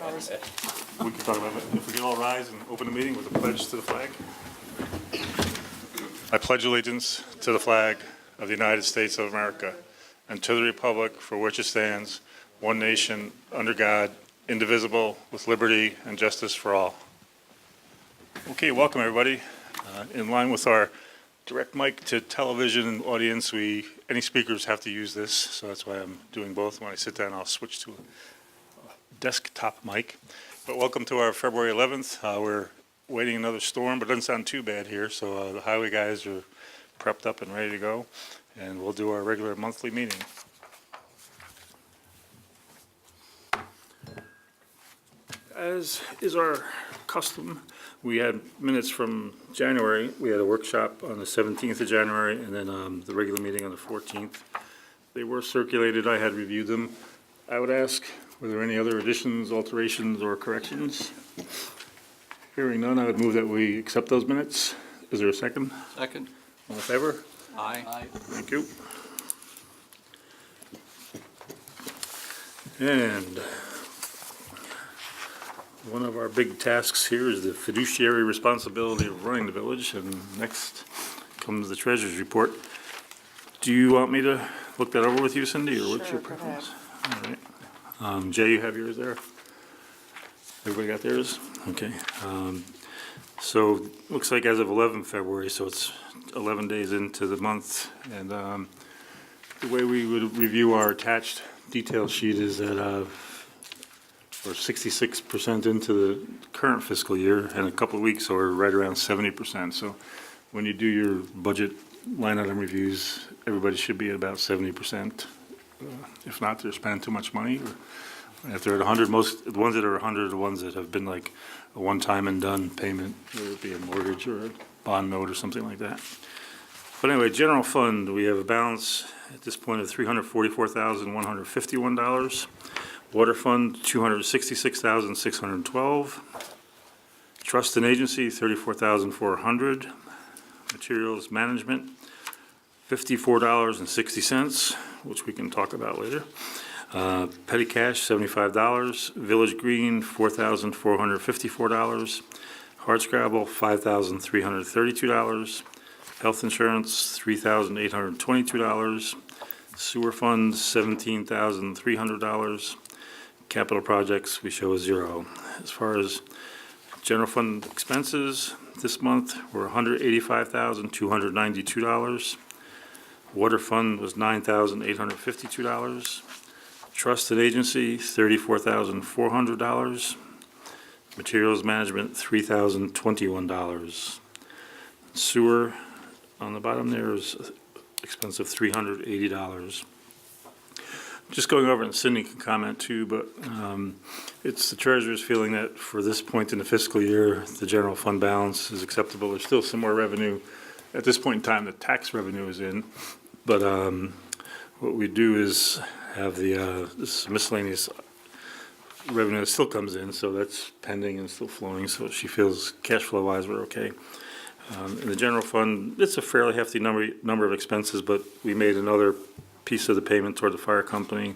Ours. We can talk about it. If we could all rise and open the meeting with a pledge to the flag. I pledge allegiance to the flag of the United States of America and to the republic for which it stands, one nation, under God, indivisible, with liberty and justice for all. Okay, welcome everybody. In line with our direct mic to television audience, any speakers have to use this, so that's why I'm doing both. When I sit down, I'll switch to a desktop mic. But welcome to our February 11th. We're waiting another storm, but it doesn't sound too bad here, so the highway guys are prepped up and ready to go, and we'll do our regular monthly meeting. As is our custom, we had minutes from January. We had a workshop on the 17th of January, and then the regular meeting on the 14th. They were circulated. I had reviewed them. I would ask, were there any other additions, alterations, or corrections? Hearing none, I would move that we accept those minutes. Is there a second? Second. All in favor? Aye. Thank you. And one of our big tasks here is the fiduciary responsibility of running the village, and next comes the treasurer's report. Do you want me to look that over with you, Cindy, or what's your Sure, go ahead. preference? All right. Jay, you have yours there? Everybody got theirs? Okay. So, looks like as of 11 February, so it's 11 days into the month, and the way we would review our attached detail sheet is that we're 66% into the current fiscal year, and a couple of weeks, so we're right around 70%. So when you do your budget line item reviews, everybody should be at about 70%. If not, they're spending too much money. Or if they're at 100, the ones that are 100 are the ones that have been like a one-time and done payment, whether it be a mortgage or a bond note or something like that. But anyway, general fund, we have a balance at this point of $344,151. Water fund, $266,612. Trust and agency, $34,400. Materials management, $54.60, which we can talk about later. Petty cash, $75. Village green, $4,454. Hardscrabble, $5,332. Health insurance, $3,822. Sewer fund, $17,300. Capital projects, we show a zero. As far as general fund expenses, this month were $185,292. Water fund was $9,852. Trust and agency, $34,400. Materials management, $3,021. Sewer, on the bottom there, is expense of $380. Just going over, and Cindy can comment too, but it's the treasurer's feeling that for this point in the fiscal year, the general fund balance is acceptable. There's still some more revenue. At this point in time, the tax revenue is in, but what we do is have this miscellaneous revenue that still comes in, so that's pending and still flowing, so she feels cash flow wise we're okay. In the general fund, it's a fairly hefty number of expenses, but we made another piece of the payment toward the fire company.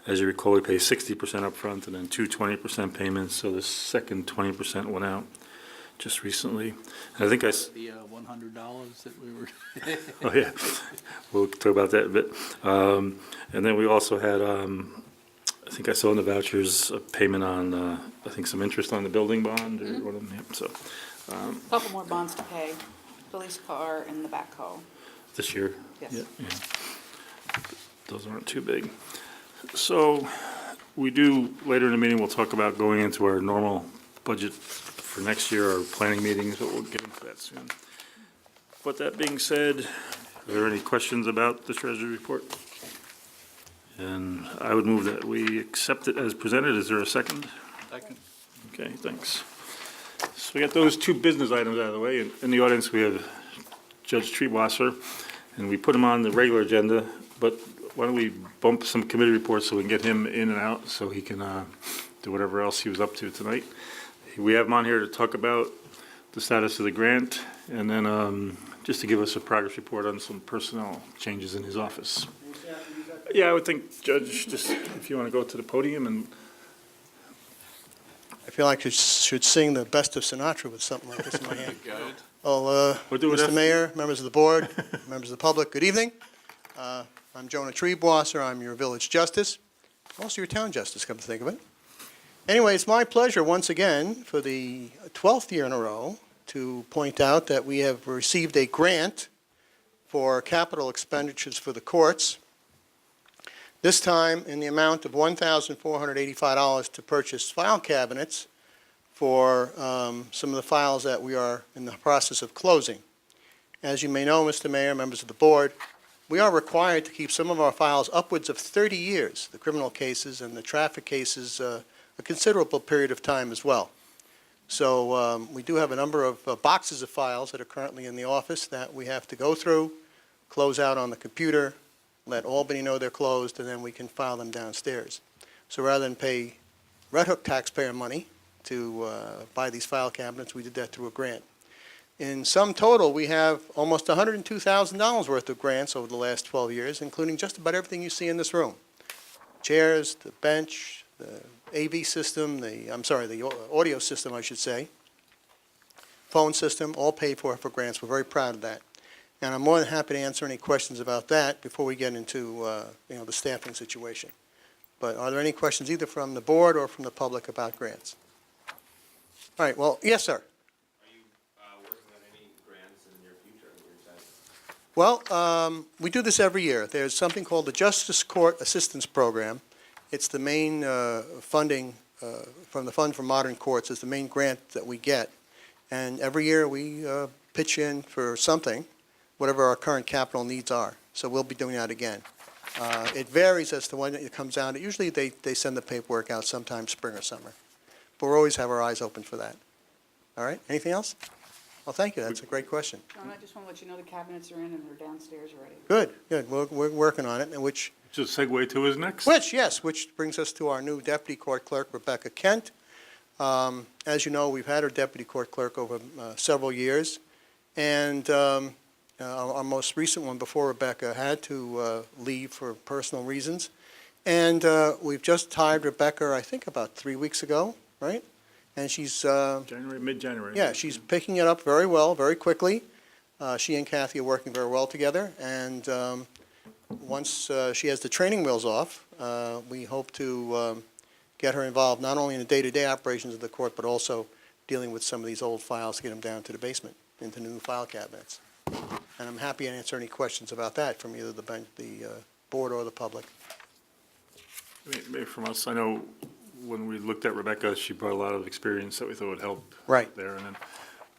As you recall, we pay 60% up front and then two 20% payments, so the second 20% went out just recently. And I think The $100 that we were. oh yeah, we'll talk about that a bit. And then we also had, I think I saw in the vouchers a payment on, I think some interest on the building bond or one of them, yeah, so. A couple more bonds to pay, police car and the backhoe. This year? Yes. Yeah. Those aren't too big. So we do, later in the meeting, we'll talk about going into our normal budget for next year, our planning meetings, but we'll get into that soon. But that being said, are there any questions about the treasury report? And I would move that we accept it as presented. Is there a second? Second. Okay, thanks. So we got those two business items out of the way. In the audience, we have Judge Treewasser, and we put him on the regular agenda, but why don't we bump some committee reports so we can get him in and out so he can do whatever else he was up to tonight. We have him on here to talk about the status of the grant, and then just to give us a progress report on some personnel changes in his office. Yeah, I would think, Judge, just if you want to go to the podium and feel like I should sing the best of Sinatra with something like this in my hand. Good. Well, We'll do it Mr. after- Mayor, members of the board, members of the public, good evening. I'm Jonah Treebwasser. I'm your village justice, also your town justice, come to think of it. Anyway, it's my pleasure once again for the 12th year in a row to point out that we have received a grant for capital expenditures for the courts, this time in the amount of $1,485 to purchase file cabinets for some of the files that we are in the process of closing. As you may know, Mr. Mayor, members of the board, we are required to keep some of our files upwards of 30 years, the criminal cases and the traffic cases, a considerable period of time as well. So we do have a number of boxes of files that are currently in the office that we have to go through, close out on the computer, let Albany know they're closed, and then we can file them downstairs. So rather than pay Red Hook taxpayer money to buy these file cabinets, we did that through a grant. In sum total, we have almost $102,000 worth of grants over the last 12 years, including just about everything you see in this room. Chairs, the bench, the AV system, the audio system, I should say, phone system, all paid for grants. We're very proud of that. And I'm more than happy to answer any questions about that before we get into, the staffing situation. But are there any questions either from the board or from the public about grants? All right, well, yes, sir. Are you working on any grants in the near future on your side? Well, we do this every year. There's something called the Justice Court Assistance Program. It's the main funding from the Fund for Modern Courts. It's the main grant that we get. And every year we pitch in for something, whatever our current capital needs are. So we'll be doing that again. It varies as to when it comes out. Usually they send the paperwork out sometime spring or summer. But we'll always have our eyes open for that. All right, anything else? Well, thank you, that's a great question. John, I just want to let you know the cabinets are in and they're downstairs already. Good, we're working on it, and which which brings us to our new deputy court clerk, Rebecca Kent. As you know, we've had our deputy court clerk over several years, and our most recent one before Rebecca had to leave for personal reasons. And we've just hired Rebecca, I think about 3 weeks ago, right? And she's mid-January. yeah, she's picking it up very well, very quickly. She and Kathy are working very well together, and once she has the training wheels off, we hope to get her involved not only in the day-to-day operations of the court, but also dealing with some of these old files to get them down to the basement, into new file cabinets. And I'm happy to answer any questions about that from either the board or the public. Maybe from us, I know when we looked at Rebecca, she brought a lot of experience that we thought would help Right. there. And then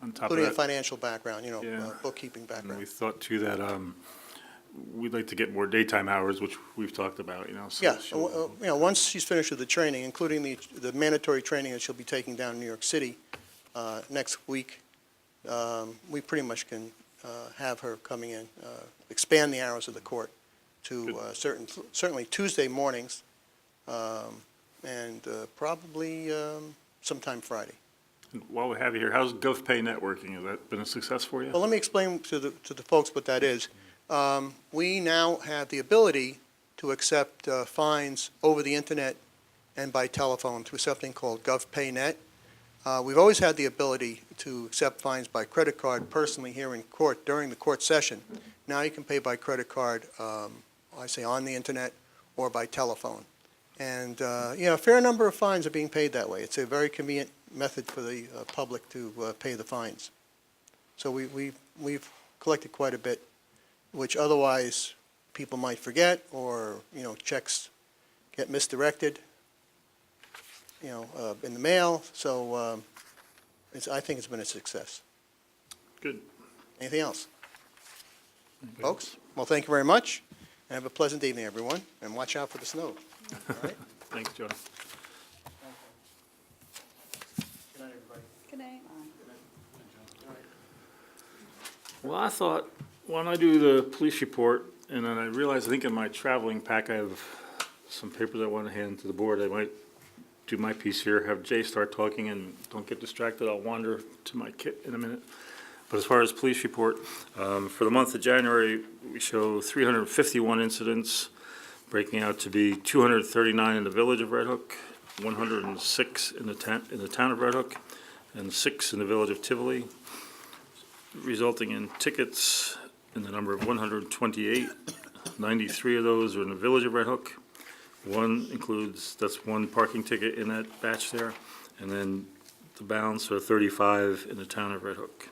on top Including a of that, financial background, Yeah. bookkeeping and background. we thought too that we'd like to get more daytime hours, which we've talked about, So Yeah, she'll- once she's finished with the training, including the mandatory training that she'll be taking down in New York City next week, we pretty much can have her coming in, expand the hours of the court to certainly Tuesday mornings, and probably sometime Friday. And while we have you here, how's GovPay networking? Has that been a success for you? Well, let me explain to the folks what that is. We now have the ability to accept fines over the internet and by telephone through something called GovPayNet. We've always had the ability to accept fines by credit card personally here in court during the court session. Now you can pay by credit card, I say on the internet or by telephone. And, a fair number of fines are being paid that way. It's a very convenient method for the public to pay the fines. So we've collected quite a bit, which otherwise people might forget, or, checks get misdirected, in the mail. So I think it's been a success. Good. Anything else? Folks? Well, thank you very much, and have a pleasant evening, everyone, and watch out for the snow. All right? Thanks, Joe. Good night, everybody. Good night. Well, I thought, why don't I do the police report, and then I realized, I think in my traveling pack, I have some papers I want to hand to the board. I might do my piece here, have Jay start talking, and don't get distracted, I'll wander to my kit in a minute. But as far as police report, for the month of January, we show 351 incidents, breaking out to be 239 in the village of Red Hook, 106 in the town of Red Hook and 6 in the village of Tivoli, resulting in tickets in the number of 128. 93 of those are in the village of Red Hook. That's one parking ticket in that batch there, and then the balance are 35 in the town of Red Hook.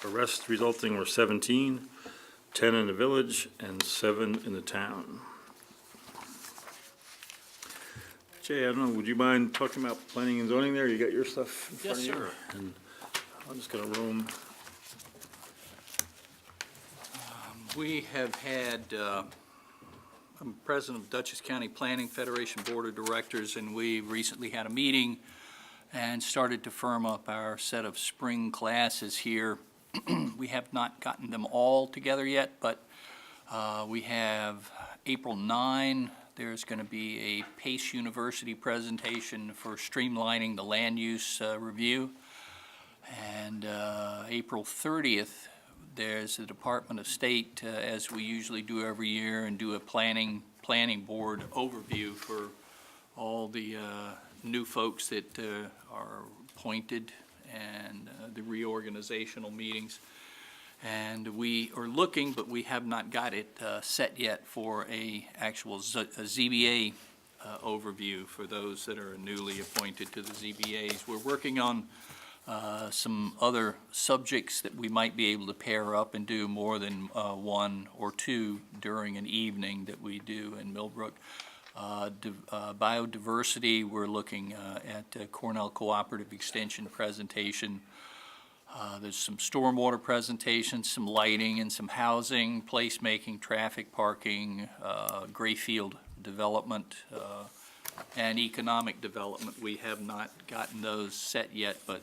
Arrests resulting were 17, 10 in the village, and 7 in the town. Jay, I don't know, would you mind talking about planning and zoning there? You got your stuff in front of Yes, you? sir. And I'm just gonna roam. We have had, I'm president of Dutchess County Planning Federation Board of Directors, and we recently had a meeting and started to firm up our set of spring classes here. We have not gotten them all together yet, but we have April 9, there's going to be a Pace University presentation for streamlining the land use review. And April 30th, there's the Department of State, as we usually do every year, and do a planning board overview for all the new folks that are appointed and the reorganizational meetings. And we are looking, but we have not got it set yet for a actual ZBA overview for those that are newly appointed to the ZBAs. We're working on some other subjects that we might be able to pair up and do more than one or two during an evening that we do in Millbrook. Biodiversity, we're looking at Cornell Cooperative Extension presentation. There's some stormwater presentations, some lighting and some housing, placemaking, traffic parking, Grayfield development, and economic development. We have not gotten those set yet, but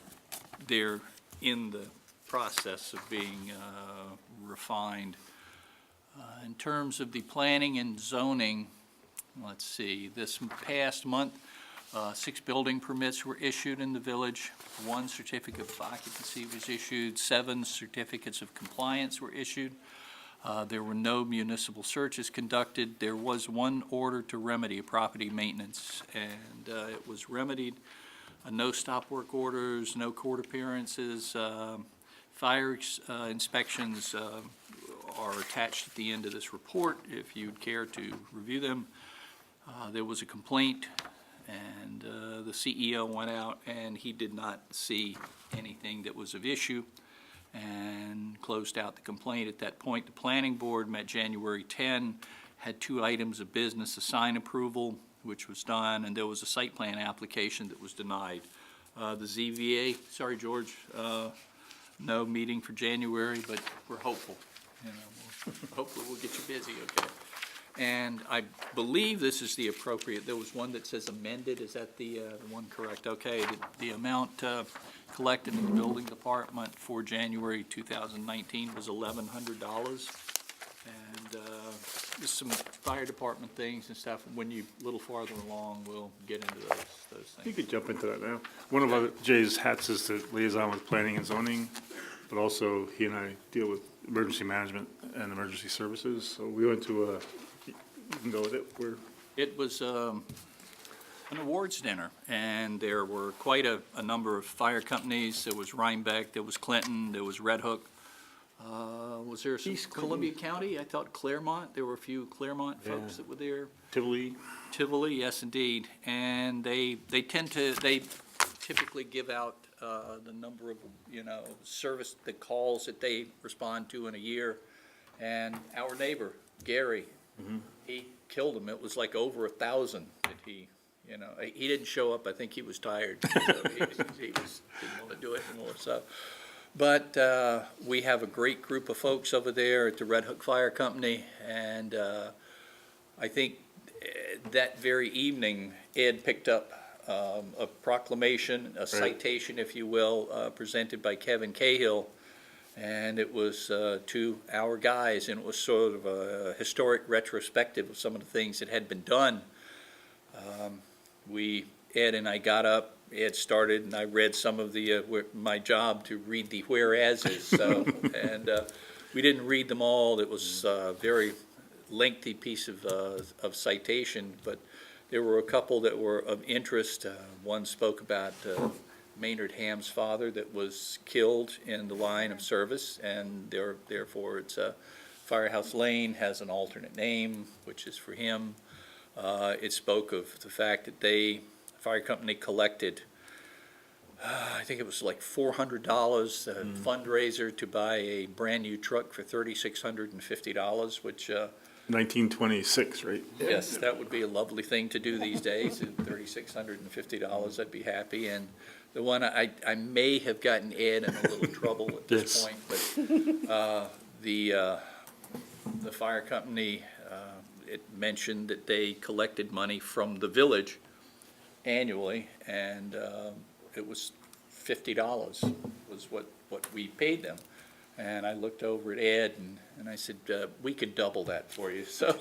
they're in the process of being refined. In terms of the planning and zoning, let's see, this past month, 6 building permits were issued in the village, 1 certificate of occupancy was issued, 7 certificates of compliance were issued. There were no municipal searches conducted. There was 1 order to remedy property maintenance, and it was remedied. No stop work orders, no court appearances. Fire inspections are attached at the end of this report if you'd care to review them. There was a complaint, and the CEO went out and he did not see anything that was of issue and closed out the complaint at that point. The planning board met January 10, had 2 items of business, a sign approval, which was done, and there was a site plan application that was denied. The ZVA, sorry, George, no meeting for January, but we're hopeful. You know, hopefully we'll get you busy, okay? And I believe this is the appropriate, there was one that says amended, is that the one correct? Okay, the amount collected in the building department for January 2019 was $1,100. And just some fire department things and stuff, when you, a little farther along, we'll get into those You things. could jump into that now. One of Jay's hats is the liaison with planning and zoning, but also he and I deal with emergency management and emergency services. So we went to you can go with it. It was an awards dinner, and there were quite a number of fire companies. There was Rhinebeck, there was Clinton, there was Red Hook. Was there some East Clinton. Columbia County? I thought Claremont, there were a few Claremont folks that were there. Tivoli. Tivoli, yes, indeed. And they typically give out the number of, service, the calls that they respond to in a year. And our neighbor, Gary, he killed them. It was like over 1,000 that he didn't show up. I think he was tired. So he didn't want to do it anymore, so. But we have a great group of folks over there at the Red Hook Fire Company, and I think that very evening, Ed picked up a proclamation, a citation, if you will, presented by Kevin Cahill, and it was to our guys, and it was sort of a historic retrospective of some of the things that had been done. Ed and I got up, Ed started, and I read some of the, my job to read the whereases, so, and we didn't read them all. It was a very lengthy piece of citation, but There were a couple that were of interest. One spoke about Maynard Ham's father that was killed in the line of service, and therefore it's Firehouse Lane has an alternate name, which is for him. It spoke of the fact that the fire company collected, I think it was like $400 fundraiser to buy a brand-new truck for $3,650, which 1926, right? yes, that would be a lovely thing to do these days, at $3,650, I'd be happy. And the one, I may have gotten Ed in a little trouble at this Yes. point, but the fire company, it mentioned that they collected money from the village annually, and it was $50 was what we paid them. And I looked over at Ed, and I said, we could double that for you. So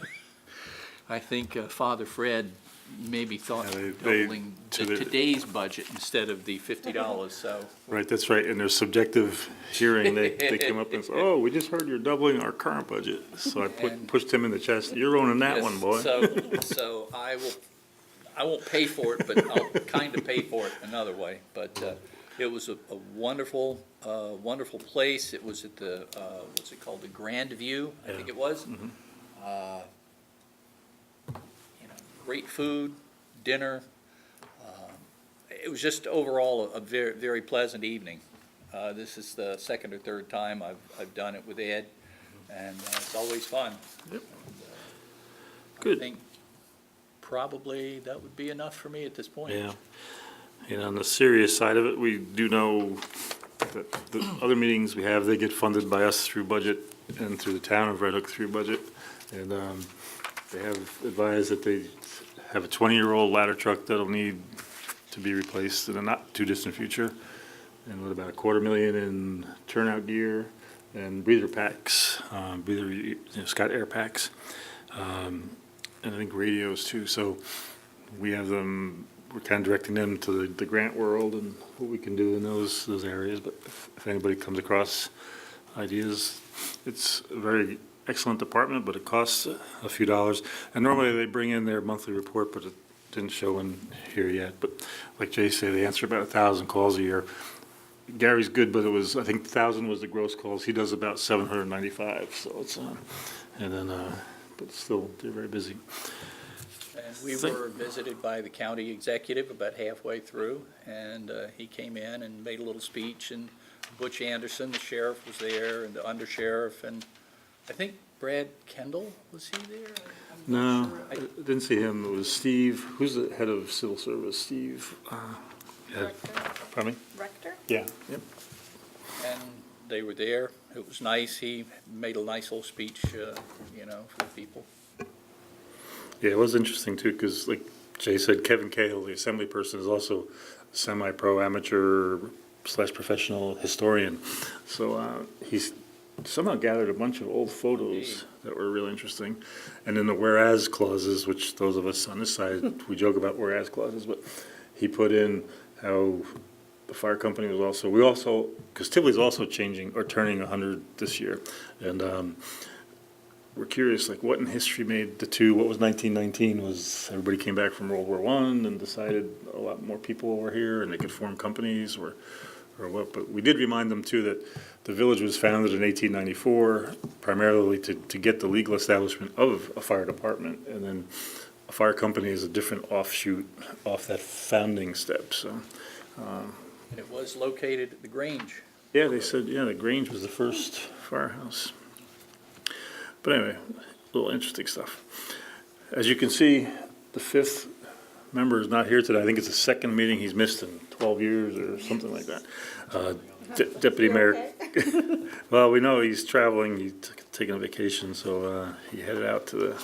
I think Father Fred maybe thought Yeah, of they- doubling to the- today's budget instead of the $50, so. Right, that's right, in their subjective hearing, they came up and said, oh, we just heard you're doubling our current budget. So I And- pushed him in the chest, you're owning that Yes, one, boy. So I won't pay for it, but I'll kind of pay for it another way. But it was a wonderful, wonderful place. It was at the, what's it called, the Grand View, I think it was. You know, great food, dinner. It was just overall a very, very pleasant evening. This is the second or third time I've done it with Ed, and it's always fun. Yep. I Good. think probably that would be enough for me at this point. Yeah. And on the serious side of it, we do know that the other meetings we have, they get funded by us through budget and through the town of Red Hook through budget. And they have advised that they have a 20-year-old ladder truck that'll need to be replaced in the not-too-distant future. And with about $250,000 in turnout gear and breather packs, Scott Air packs, and I think radios too. So we have them, we're kind of directing them to the grant world and what we can do in those areas. But if anybody comes across ideas, it's a very excellent department, but it costs a few dollars. And normally they bring in their monthly report, but it didn't show in here yet. But like Jay said, they answer about 1,000 calls a year. Gary's good, but it was, I think 1,000 was the gross calls. He does about 795, so it's, and then, but still, they're very busy. And we were visited by the county executive about halfway through, and he came in and made a little speech, and Butch Anderson, the sheriff, was there, and the undersheriff, and I think Brad Kendall, was he there? I'm not No, sure. I didn't see him. It was Steve, who's the head of civil service? Steve, yeah, pardon me? Rector? Yeah, yep. And they were there. It was nice. He made a nice little speech, you know, for the people. Yeah, it was interesting too, because like Jay said, Kevin Cahill, the assembly person, is also a semi-pro amateur / professional historian. So he's somehow gathered a bunch of old photos that were really interesting. And then the whereas clauses, which those of us on this side, we joke about whereas clauses, but he put in how the fire company was also, because Tivoli's also changing, or turning 100 this year. And we're curious, like, what in history made the two, what was 1919, was everybody came back from World War I and decided a lot more people were here and they could form companies or what. But we did remind them, too, that the village was founded in 1894 primarily to get the legal establishment of a fire department. And then a fire company is a different offshoot off that founding step, so. And it was located at the Grange. Yeah, they said, yeah, the Grange was the first firehouse. But anyway, a little interesting stuff. As you can see, the fifth member is not here today. I think it's the second meeting he's missed in 12 years or something like that. Deputy Mayor, well, we know he's traveling, he's taking a vacation, so he headed out to the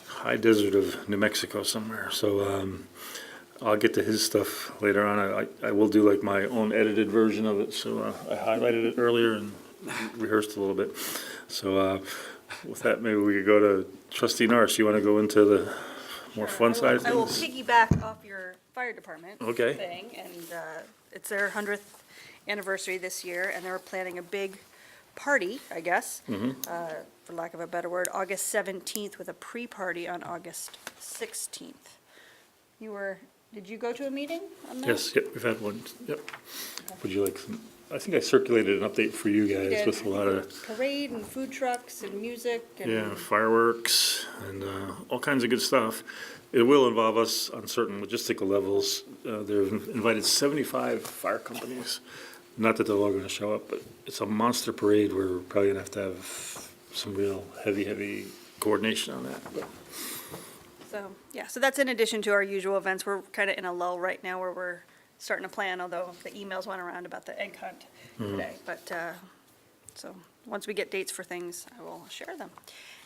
high desert of New Mexico somewhere. So I'll get to his stuff later on. I will do like my own edited version of it, so I highlighted it earlier and rehearsed a little bit. So with that, maybe we could go to Trustee Norris. You want to go into the more fun side of I will things? piggyback off your fire department Okay. thing, and it's their 100th anniversary this year, and they're planning a big party, I guess, for lack of a better word, August 17th with a pre-party on August 16th. did you go to a meeting on that? Yes, yep, we've had one, yep. Would you like some, I think I circulated an update for you guys did. with a lot of, Parade and food trucks and music and. yeah, fireworks and all kinds of good stuff. It will involve us on certain logistical levels. They've invited 75 fire companies. Not that they're all going to show up, but it's a monster parade. We're probably going to have some real heavy coordination on that. So, yeah, so that's in addition to our usual events. We're kind of in a lull right now where we're starting to plan, although the emails went around about the egg hunt today. But, so, once we get dates for things, I will share them.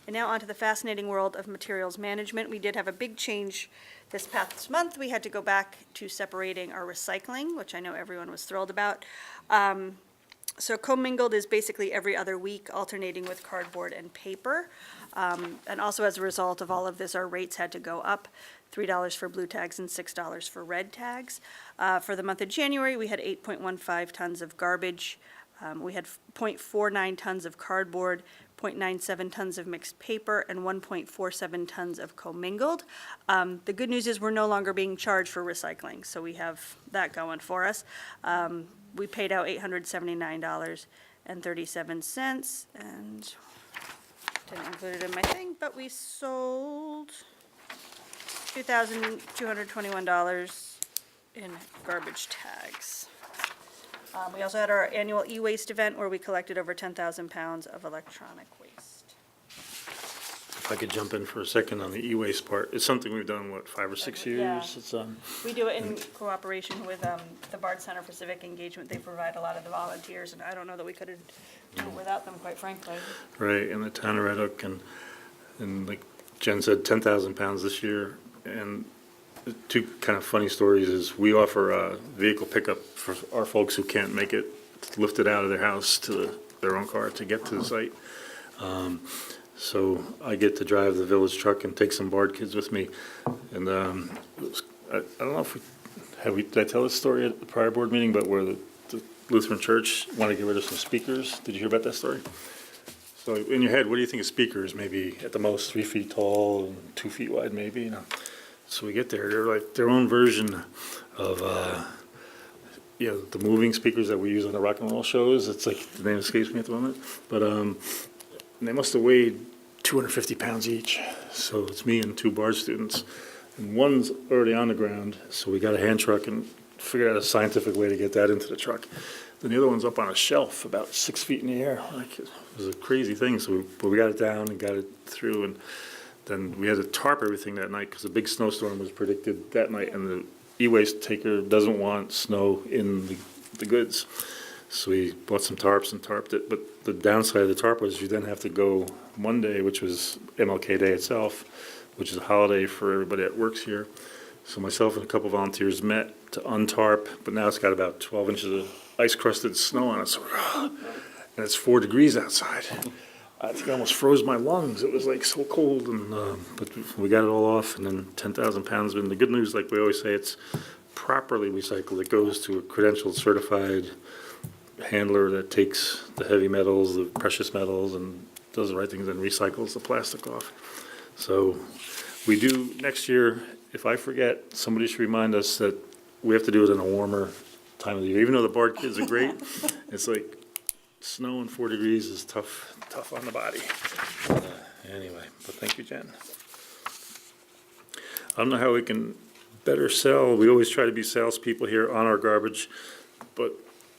And now on to the fascinating world of materials management. We did have a big change this past month. We had to go back to separating our recycling, which I know everyone was thrilled about. So commingled is basically every other week, alternating with cardboard and paper. And also as a result of all of this, our rates had to go up, $3 for blue tags and $6 for red tags. For the month of January, we had 8.15 tons of garbage. We had 0.49 tons of cardboard, 0.97 tons of mixed paper, and 1.47 tons of commingled. The good news is we're no longer being charged for recycling, so we have that going for us. We paid out $879.37, and didn't include it in my thing, but we sold $2,221 in garbage tags. We also had our annual e-waste event where we collected over 10,000 pounds of electronic waste. If I could jump in for a second on the e-waste part, it's something we've done, what, 5 or 6 years? Yeah. It's, We do it in cooperation with the Bard Center for Civic Engagement. They provide a lot of the volunteers, and I don't know that we could have done it without them, quite frankly. right, in the town of Red Hook, and like Jen said, 10,000 pounds this year. And the two kind of funny stories is we offer a vehicle pickup for our folks who can't make it, lift it out of their house to their own car to get to the site. So I get to drive the village truck and take some Bard kids with me. And I don't know if did I tell this story at the prior board meeting, but where the Lutheran Church wanted to get rid of some speakers. Did you hear about that story? So in your head, what do you think of speakers? Maybe at the most 3 feet tall and 2 feet wide, maybe, you know. So we get there, they're like their own version of, the moving speakers that we use on the rock and roll shows. It's like, the name escapes me at the moment. But they must have weighed 250 pounds each. So it's me and 2 Bard students. And one's already on the ground, so we got a hand truck and figured out a scientific way to get that into the truck. Then the other one's up on a shelf about 6 feet in the air. Like, it was a crazy thing. So we got it down and got it through, and then we had to tarp everything that night because a big snowstorm was predicted that night, and the e-waste taker doesn't want snow in the goods. So we bought some tarps and tarped it. But the downside of the tarp was you then have to go Monday, which was MLK Day itself, which is a holiday for everybody that works here. So myself and a couple volunteers met to untarp, but now it's got about 12 inches of ice-crusted snow on it. So, and it's 4 degrees outside. I think I almost froze my lungs. It was like so cold, and but we got it all off, and then 10,000 pounds. And the good news, like we always say, it's properly recycled. It goes to a credentialed, certified handler that takes the heavy metals, the precious metals, and does the right things and recycles the plastic off. So we do next year. If I forget, somebody should remind us that we have to do it in a warmer time of the year. Even though the Bard kids are great, it's like snow and 4 degrees is tough on the body. Anyway, but thank you, Jen. I don't know how we can better sell. We always try to be salespeople here on our garbage, but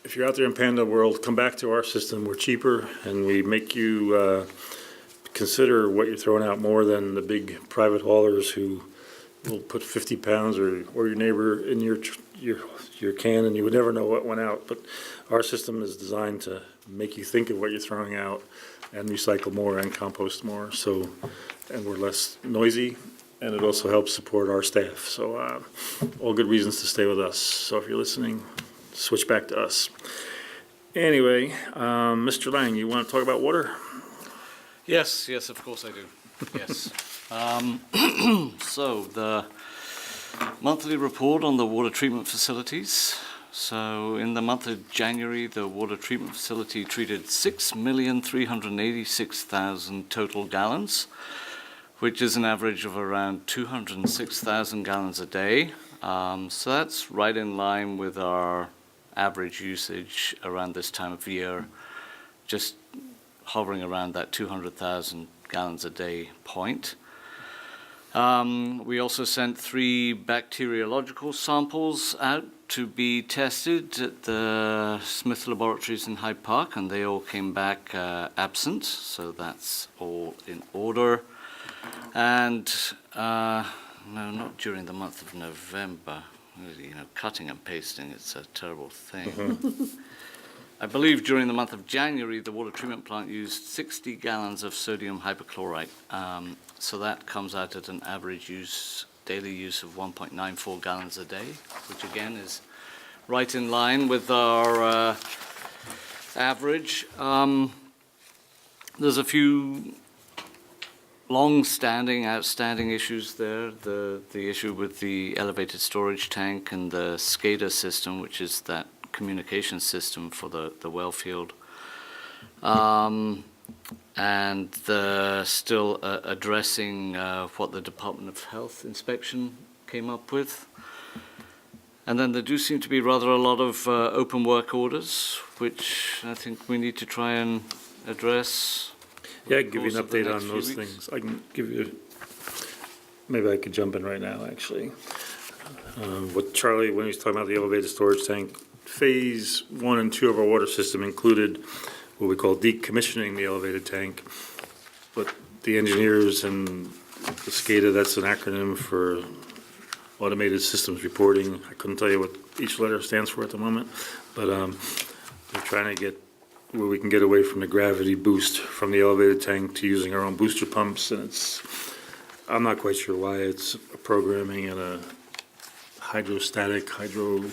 if you're out there in Panda World, come back to our system. We're cheaper, and we make you consider what you're throwing out more than the big private haulers who will put 50 pounds or your neighbor in your can, and you would never know what went out. But our system is designed to make you think of what you're throwing out and recycle more and compost more. So, and we're less noisy, and it also helps support our staff. So all good reasons to stay with us. So if you're listening, switch back to us. Anyway, Mr. Lang, you want to talk about water? Yes, of course I do. Yes. So the monthly report on the water treatment facilities. So in the month of January, the water treatment facility treated 6,386,000 total gallons, which is an average of around 206,000 gallons a day. So that's right in line with our average usage around this time of year, just hovering around that 200,000 gallons a day point. We also sent 3 bacteriological samples out to be tested at the Smith Laboratories in Hyde Park, and they all came back absent, so that's all in order. And no, not during the month of November. You know, cutting and pasting, it's a terrible thing. I believe during the month of January, the water treatment plant used 60 gallons of sodium hypochlorite. So that comes out at an average daily use of 1.94 gallons a day, which again is right in line with our average. There's a few long-standing, outstanding issues there. The issue with the elevated storage tank and the SCADA system, which is that communication system for the well field, and still addressing what the Department of Health inspection came up with. And then there do seem to be rather a lot of open work orders, which I think we need to try and address. Yeah, I can give you an course of the update next on few those weeks. things. I can give you, maybe I could jump in right now, actually. What Charlie, when he was talking about the elevated storage tank, phase 1 and 2 of our water system included what we call decommissioning the elevated tank. But the engineers and the SCADA, that's an acronym for Automated Systems Reporting. I couldn't tell you what each letter stands for at the moment, but we're trying to get where we can get away from the gravity boost from the elevated tank to using our own booster pumps, and I'm not quite sure why. It's a programming and a hydrostatic, hydro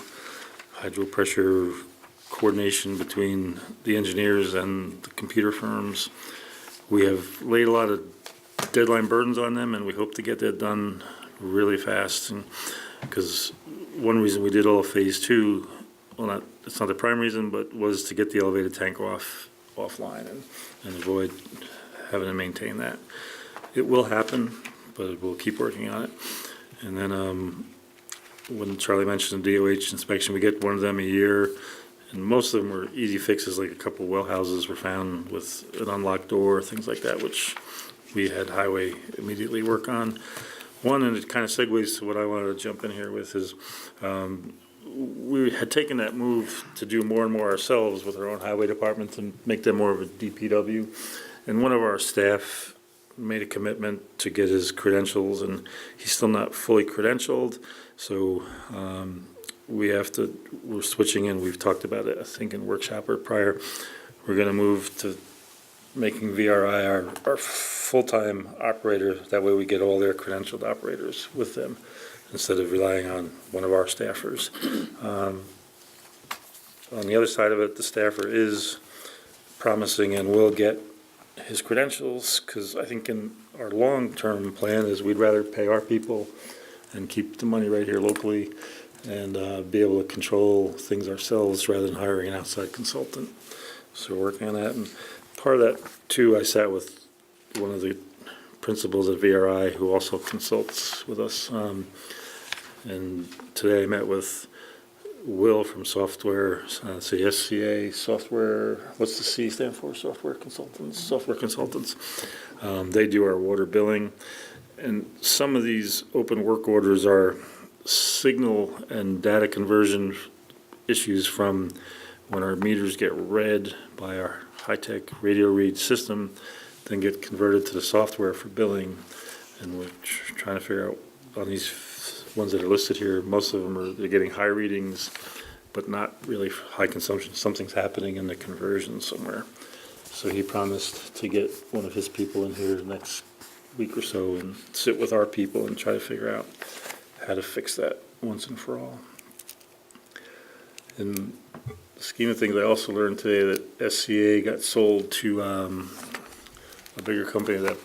pressure coordination between the engineers and the computer firms. We have laid a lot of deadline burdens on them, and we hope to get that done really fast. Because one reason we did all of phase 2, well, it's not the prime reason, but was to get the elevated tank offline and avoid having to maintain that. It will happen, but we'll keep working on it. And then when Charlie mentioned the DOH inspection, we get one of them a year, and most of them were easy fixes, like a couple well houses were found with an unlocked door, things like that, which we had Highway immediately work on. One, and it kind of segues to what I wanted to jump in here with, is we had taken that move to do more and more ourselves with our own highway department and make them more of a DPW. And one of our staff made a commitment to get his credentials, and he's still not fully credentialed. So we're switching in. We've talked about it, I think, in workshop or prior. We're going to move to making VRI our full-time operator. That way we get all their credentialed operators with them, instead of relying on one of our staffers. On the other side of it, the staffer is promising and will get his credentials, because I think in our long-term plan is we'd rather pay our people and keep the money right here locally and be able to control things ourselves rather than hiring an outside consultant. So we're working on that. And part of that, too, I sat with one of the principals at VRI who also consults with us. And today I met with Will from software, the SCA software, what's the C stand for? Software consultants. They do our water billing. And some of these open work orders are signal and data conversion issues from when our meters get read by our high-tech radio read system, then get converted to the software for billing. And we're trying to figure out on these ones that are listed here, most of them they're getting high readings, but not really high consumption. Something's happening in the conversion somewhere. So he promised to get one of his people in here next week or so and sit with our people and try to figure out how to fix that once and for all. In the scheme of things, I also learned today that SCA got sold to a bigger company that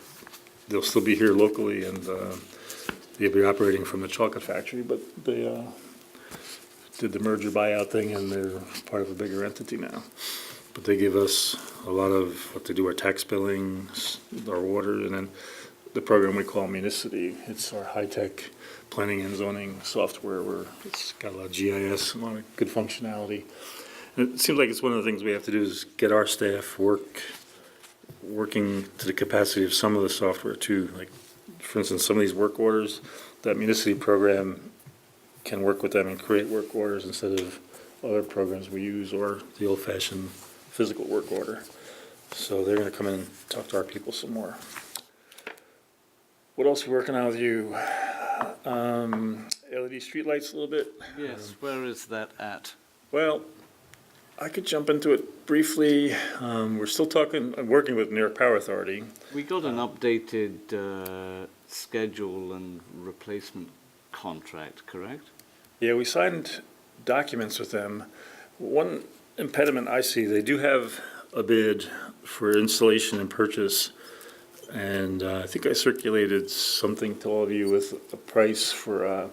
they'll still be here locally, and they'll be operating from the chocolate factory, but they did the merger buyout thing, and they're part of a bigger entity now. But they give us a lot of what to do, our tax billing, our water, and then the program we call Municity. It's our high-tech planning and zoning software where it's got a lot of GIS, a lot of good functionality. And it seems like it's one of the things we have to do is get our staff working to the capacity of some of the software too. Like, for instance, some of these work orders, that Municity program can work with them and create work orders instead of other programs we use or the old-fashioned physical work order. So they're gonna come in and talk to our people some more. What else are we working on with you? LED streetlights a little bit? Yes, where is that at? Well, I could jump into it briefly. We're still working with New York Power Authority. We got an updated schedule and replacement contract, correct? Yeah, we signed documents with them. One impediment I see, they do have a bid for installation and purchase. And I think I circulated something to all of you with a price for,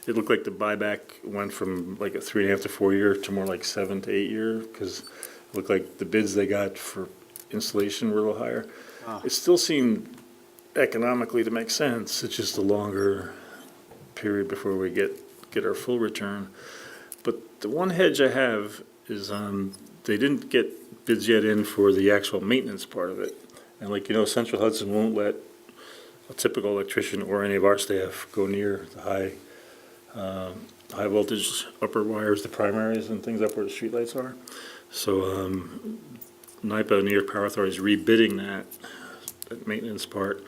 it looked like the buyback went from like a 3.5 to 4 year to more like 7 to 8 year, because it looked like the bids they got for installation were a little higher. It still seemed economically to make sense. It's just a longer period before we get our full return. But the one hedge I have is they didn't get bids yet in for the actual maintenance part of it. And like, Central Hudson won't let a typical electrician or any of our staff go near the high voltage upper wires, the primaries and things up where the streetlights are. So NYPA, New York Power Authority, is rebidding that maintenance part.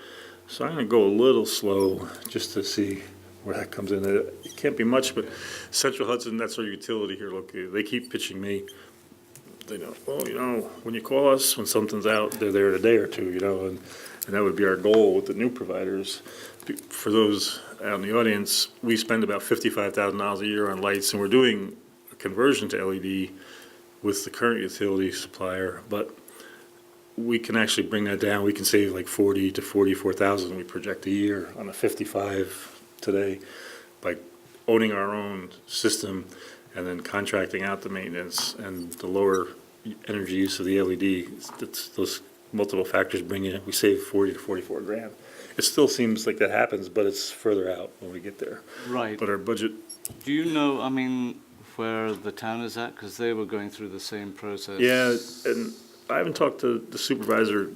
So I'm gonna go a little slow just to see where that comes in. It can't be much, but Central Hudson, that's our utility here located. They keep pitching me. They know, well, when you call us, when something's out, they're there in a day or two, and that would be our goal with the new providers. For those out in the audience, we spend about $55,000 a year on lights, and we're doing a conversion to LED with the current utility supplier, but we can actually bring that down. We can save like $40,000 to $44,000 we project a year on a 55 today by owning our own system and then contracting out the maintenance and the lower energy use of the LED. Those multiple factors bring in, we save 40 to 44 grand. It still seems like that happens, but it's further out when we get there. Right. But our budget, Do you know, where the town is at? Because they were going through the same process. yeah, and I haven't talked to the supervisor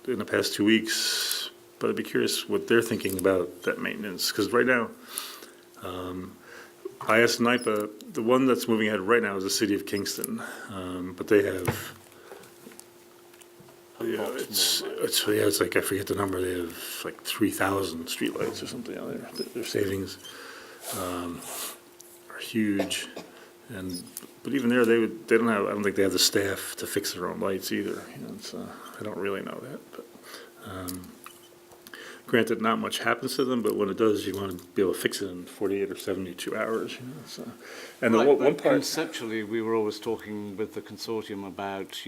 in the past 2 weeks, but I'd be curious what they're thinking about that maintenance, because right now, I asked NYPA, the one that's moving ahead right now is the city of Kingston, but they have, it's like, I forget the number, they have like 3,000 streetlights or something out there. Their savings are huge, but even there, they don't have, I don't think they have the staff to fix their own lights either. I don't really know that, but granted, not much happens to them, but when it does, you want to be able to fix it in 48 or 72 hours. And the Right, one but part, conceptually, we were always talking with the consortium about,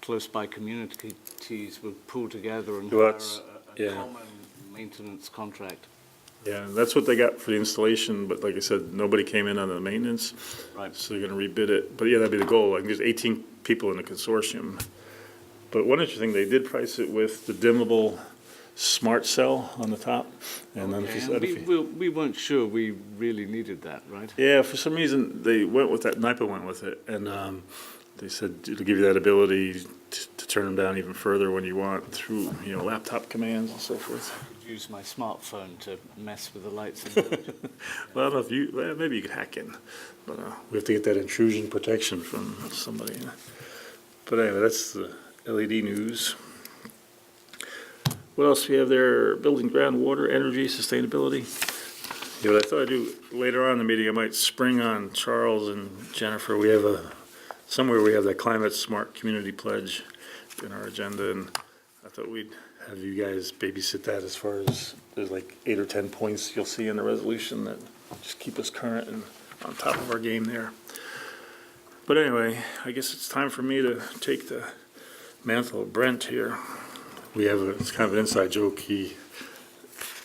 close by communities would pull together and Well, hire that's- a yeah. common maintenance contract. yeah, that's what they got for the installation, but like I said, nobody came in on the maintenance. Right. So they're gonna rebid it, but yeah, that'd be the goal. I think there's 18 people in the consortium. But one interesting, they did price it with the dimmable smart cell on the top, and then Okay, and we weren't sure we really needed that, right? yeah, for some reason, they went with that, NYPA went with it, and they said it'll give you that ability to turn them down even further when you want through, laptop commands and so forth. I could use my smartphone to mess with the lights. And Well, I don't know if maybe you could hack in, but we have to get that intrusion protection from somebody. But anyway, that's the LED news. What else do we have there? Building, groundwater, energy, sustainability. What I thought I'd do later on in the meeting, I might spring on Charles and Jennifer. We have somewhere we have that climate smart community pledge in our agenda, and I thought we'd have you guys babysit that as far as, there's like 8 or 10 points you'll see in the resolution that just keep us current and on top of our game there. But anyway, I guess it's time for me to take the mantle of Brent here. It's kind of an inside joke.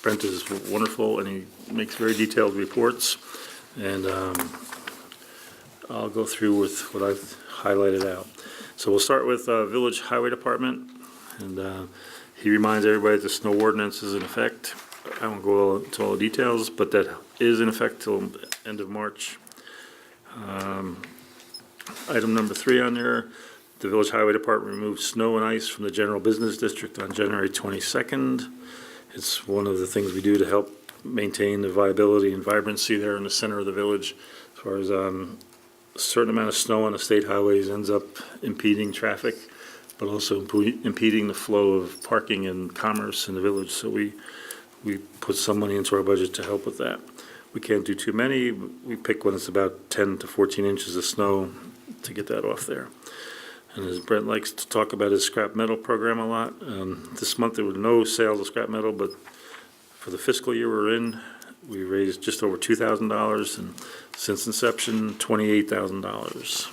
Brent is wonderful and he makes very detailed reports. And I'll go through with what I've highlighted out. So we'll start with Village Highway Department. And He reminds everybody that the snow ordinance is in effect. I won't go into all the details, but that is in effect till end of March. Item number 3 on there, the Village Highway Department removed snow and ice from the general business district on January 22nd. It's one of the things we do to help maintain the viability and vibrancy there in the center of the village. As far as a certain amount of snow on the state highways ends up impeding traffic, but also impeding the flow of parking and commerce in the village. So we put some money into our budget to help with that. We can't do too many. We pick when it's about 10 to 14 inches of snow to get that off there. And as Brent likes to talk about his scrap metal program a lot, this month there were no sales of scrap metal, but for the fiscal year we're in, we raised just over $2,000, and since inception, $28,000.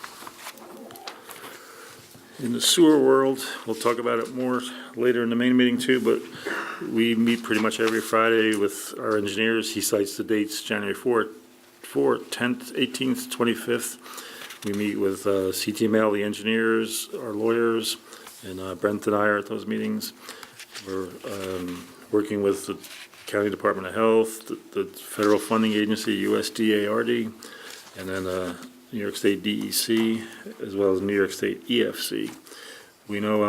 In the sewer world, we'll talk about it more later in the main meeting too, but we meet pretty much every Friday with our engineers. He cites the dates, January 4th, 10th, 18th, 25th. We meet with CTML, the engineers, our lawyers, and Brent and I are at those meetings. We're working with the County Department of Health, the federal funding agency, USDA-RD, and then New York State DEC, as well as New York State EFC. We know,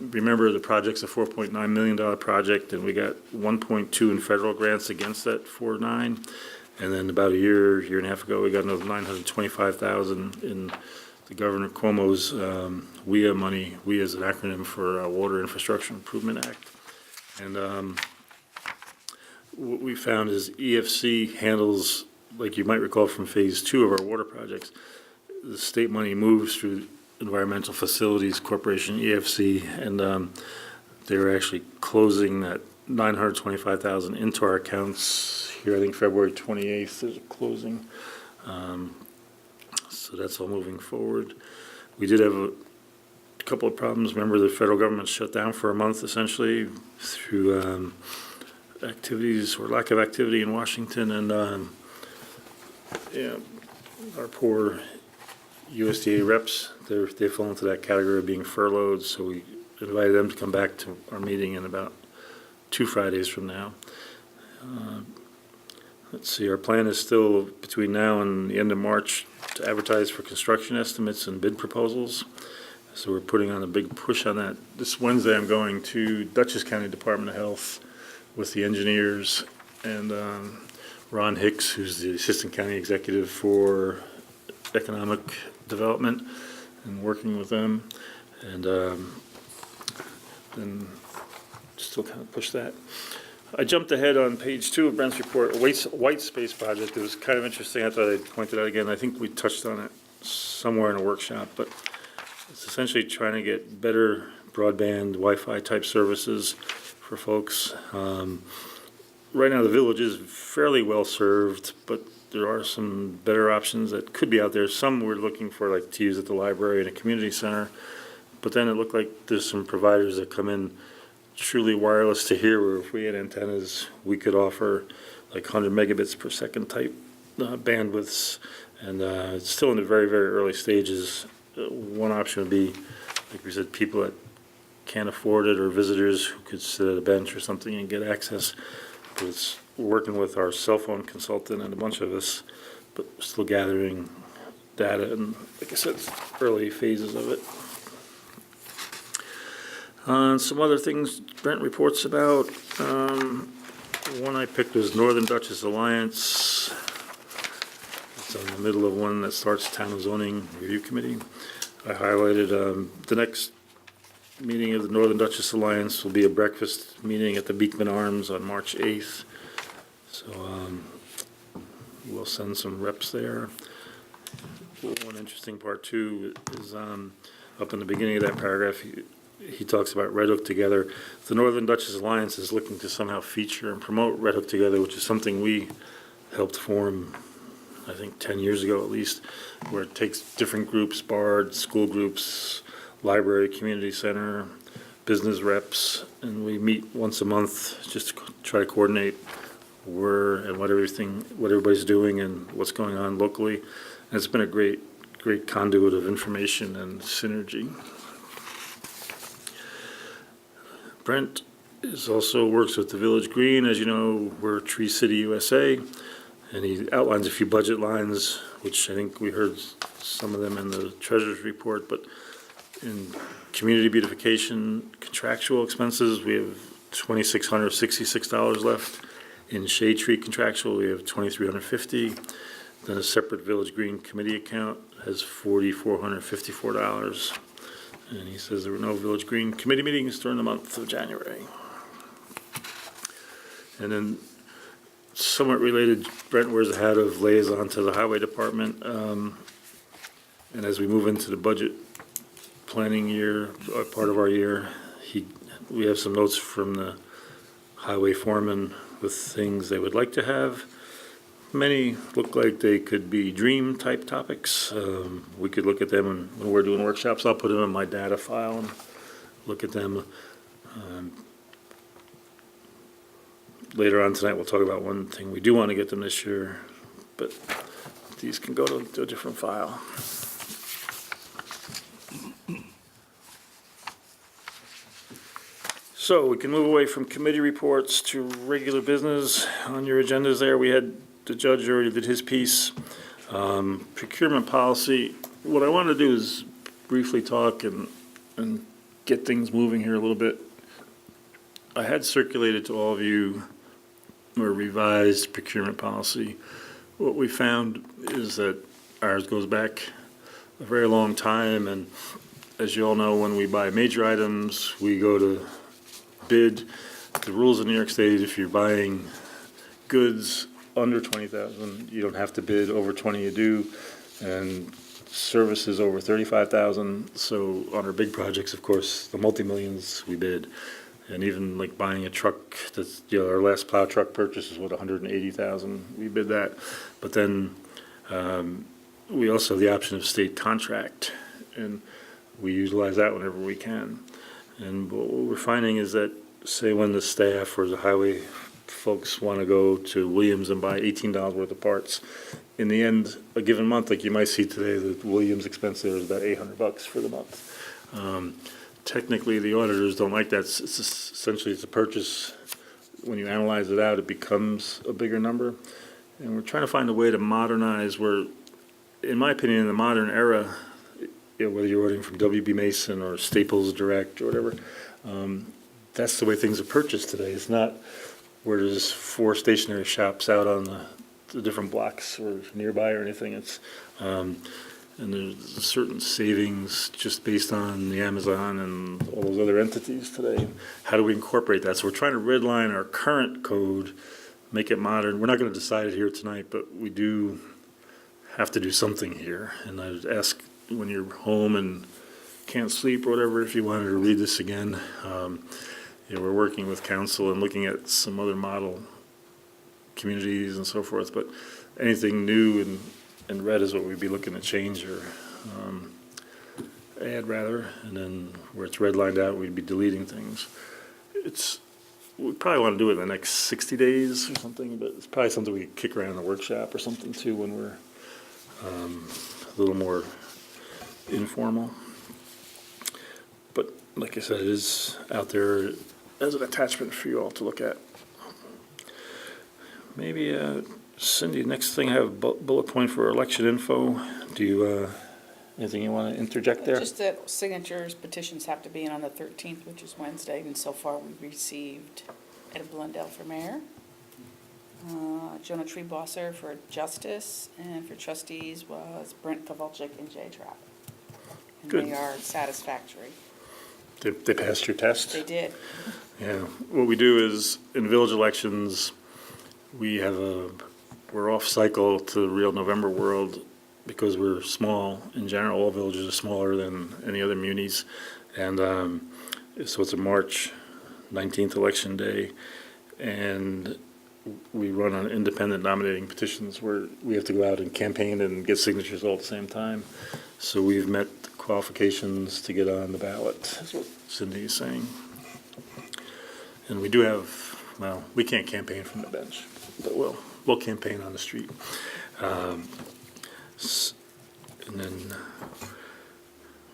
remember the project's a $4.9 million project, and we got 1.2 in federal grants against that 4.9. And then about a year and a half ago, we got another $925,000 in the Governor Cuomo's WIA money. WIA is an acronym for Water Infrastructure Improvement Act. And what we found is EFC handles, like you might recall from phase 2 of our water projects, the state money moves through Environmental Facilities Corporation, EFC, and they're actually closing that $925,000 into our accounts here. I think February 28th is a closing. So that's all moving forward. We did have a couple of problems. Remember, the federal government shut down for a month essentially through activities or lack of activity in Washington, and our poor USDA reps, they fall into that category of being furloughed, so we invited them to come back to our meeting in about 2 Fridays from now. Let's see, our plan is still between now and the end of March to advertise for construction estimates and bid proposals. So we're putting on a big push on that. This Wednesday, I'm going to Dutchess County Department of Health with the engineers and Ron Hicks, who's the Assistant County Executive for Economic Development, and working with them. And then still kind of push that. I jumped ahead on page 2 of Brent's report, a white space project. It was kind of interesting. I thought I'd point it out again. I think we touched on it somewhere in a workshop, but it's essentially trying to get better broadband Wi-Fi type services for folks. Right now, the village is fairly well served, but there are some better options that could be out there. Some we're looking for, like to use at the library and a community center, but then it looked like there's some providers that come in truly wireless to here, where if we had antennas, we could offer like 100 megabits per second type bandwidths, and it's still in the very, very early stages. One option would be, like we said, people that can't afford it, or visitors who could sit at a bench or something and get access. But it's working with our cell phone consultant and a bunch of us, but still gathering data, and like I said, it's early phases of it. Some other things Brent reports about. One I picked was Northern Dutchess Alliance. It's in the middle of one that starts Town and Zoning Review Committee. I highlighted the next meeting of the Northern Dutchess Alliance will be a breakfast meeting at the Beekman Arms on March 8th. So we'll send some reps there. One interesting part too is up in the beginning of that paragraph, he talks about Red Hook Together. The Northern Dutchess Alliance is looking to somehow feature and promote Red Hook Together, which is something we helped form, I think, 10 years ago at least, where it takes different groups, BARD, school groups, library, community center, business reps, and we meet once a month just to try to coordinate where and what everybody's doing and what's going on locally. And it's been a great conduit of information and synergy. Brent is also works with the Village Green. As you know, we're Tree City USA, and he outlines a few budget lines, which I think we heard some of them in the treasurer's report, but in community beautification contractual expenses, we have $2,666 left. In shade tree contractual, we have $2,350. Then a separate Village Green Committee account has $4,454. And he says there were no Village Green Committee meetings during the month of January. And then somewhat related, Brent wears the hat of liaison to the Highway Department. And as we move into the budget planning year, part of our year, we have some notes from the highway foreman with things they would like to have. Many look like they could be dream-type topics. We could look at them when we're doing workshops. I'll put them in my data file and look at them. Later on tonight, we'll talk about one thing we do want to get them this year, but these can go to a different file. So we can move away from committee reports to regular business. On your agendas there, we had, the judge already did his piece. Procurement policy, what I want to do is briefly talk and get things moving here a little bit. I had circulated to all of you a revised procurement policy. What we found is that ours goes back a very long time, and as you all know, when we buy major items, we go to bid. The rules in New York State, if you're buying goods under 20,000, you don't have to bid. Over 20, you do, and services over 35,000. So on our big projects, of course, the multi-millions, we bid. And even like buying a truck, that's, our last plow truck purchase is 180,000. We bid that. But then we also have the option of state contract, and we utilize that whenever we can. And what we're finding is that, say when the staff or the highway folks want to go to Williams and buy $18 worth of parts, in the end, a given month, like you might see today, the Williams expense there is about $800 for the month. Technically, the auditors don't like that. Essentially, it's a purchase. When you analyze it out, it becomes a bigger number. And we're trying to find a way to modernize where, in my opinion, in the modern era, whether you're ordering from WB Mason or Staples Direct or whatever, that's the way things are purchased today. It's not where there's 4 stationary shops out on the different blocks or nearby or anything. It's and there's certain savings just based on the Amazon and all those other entities today. How do we incorporate that? So we're trying to redline our current code, make it modern. We're not going to decide it here tonight, but we do have to do something here. And I'd ask, when you're home and can't sleep or whatever, if you wanted to read this again. We're working with council and looking at some other model communities and so forth, but anything new and red is what we'd be looking to change or add rather, and then where it's redlined out, we'd be deleting things. We probably want to do it in the next 60 days or something, but it's probably something we could kick around in the workshop or something too when we're a little more informal. But like I said, it is out there as an attachment for you all to look at. Maybe, Cindy, next thing I have a bullet point for election info. Do you, anything you want to interject there? Just that signatures, petitions have to be in on the 13th, which is Wednesday, and so far we've received Ed Blundell for mayor, Jonah Treebosser for justice, and for trustees was Brent Pavelchik and Jay Trapp. And Good. they are satisfactory. They passed your test? They did. Yeah. What we do is, in village elections, we're off cycle to the real November world because we're small. In general, all villages are smaller than any other munis. And so it's a March 19th election day. And we run on independent nominating petitions where we have to go out and campaign and get signatures all at the same time. So we've met the qualifications to get on the ballot, is what Cindy is saying. And we do have, well, we can't campaign from the bench, but we'll campaign on the street. And then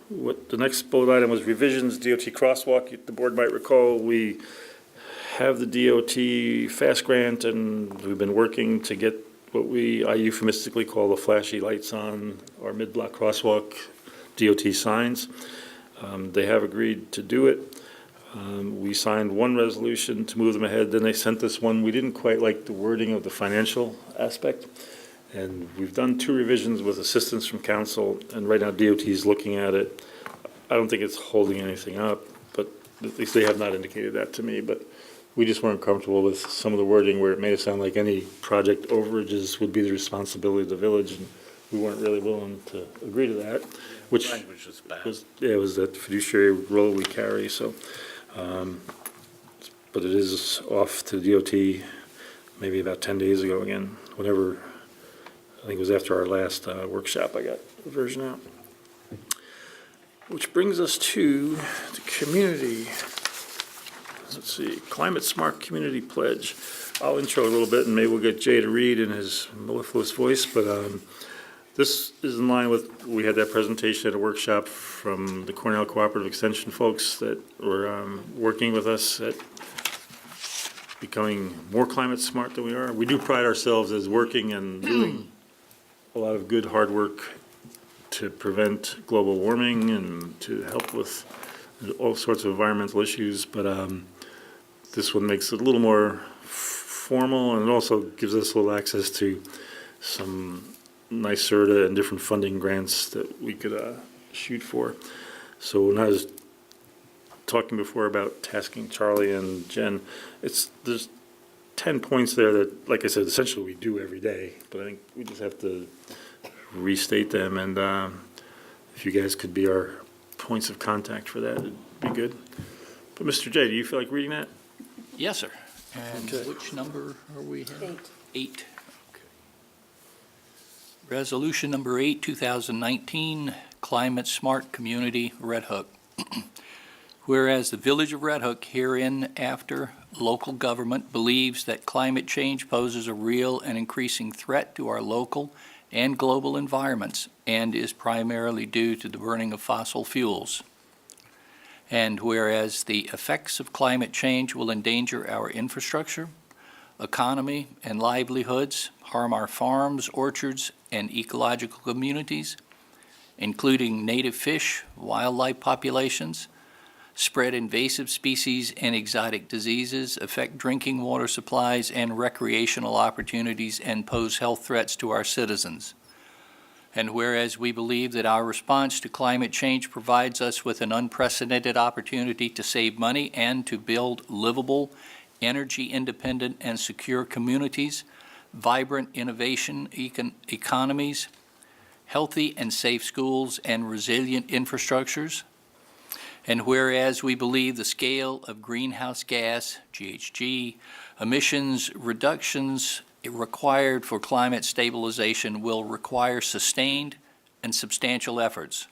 what the next bullet item was revisions, DOT crosswalk. The board might recall we have the DOT fast grant, and we've been working to get what I euphemistically call the flashy lights on our mid-block crosswalk DOT signs. They have agreed to do it. We signed one resolution to move them ahead, then they sent us one. We didn't quite like the wording of the financial aspect, and we've done 2 revisions with assistance from council, and right now DOT is looking at it. I don't think it's holding anything up, but at least they have not indicated that to me, but we just weren't comfortable with some of the wording where it made it sound like any project overages would be the responsibility of the village, and we weren't really willing to agree to that, which Language was bad. it was that fiduciary role we carry, so, but it is off to DOT maybe about 10 days ago again, whenever, I think it was after our last workshop, I got the version out. Which brings us to the community, let's see, Climate Smart Community Pledge. I'll intro a little bit, and maybe we'll get Jay to read in his mellifluous voice, but this is in line with, we had that presentation at a workshop from the Cornell Cooperative Extension folks that were working with us at becoming more climate smart than we are. We do pride ourselves as working and doing a lot of good, hard work to prevent global warming and to help with all sorts of environmental issues, but this one makes it a little more formal, and it also gives us a little access to some nice CERTA and different funding grants that we could shoot for. So when I was talking before about tasking Charlie and Jen, there's 10 points there that, like I said, essentially we do every day, but I think we just have to restate them, and if you guys could be our points of contact for that, it'd be good. But Mr. J, do you feel like reading that? Yes, sir. And Okay. which number are we at? 8. 8. Okay. Resolution number 8, 2019, Climate Smart Community, Red Hook. Whereas the Village of Red Hook hereinafter local government believes that climate change poses a real and increasing threat to our local and global environments and is primarily due to the burning of fossil fuels. And whereas the effects of climate change will endanger our infrastructure, economy, and livelihoods, harm our farms, orchards, and ecological communities, including native fish, wildlife populations, spread invasive species and exotic diseases, affect drinking water supplies and recreational opportunities, and pose health threats to our citizens. And whereas we believe that our response to climate change provides us with an unprecedented opportunity to save money and to build livable, energy-independent, and secure communities, vibrant innovation economies, healthy and safe schools, and resilient infrastructures. And whereas we believe the scale of greenhouse gas, GHG, emissions reductions required for climate stabilization will require sustained and substantial efforts.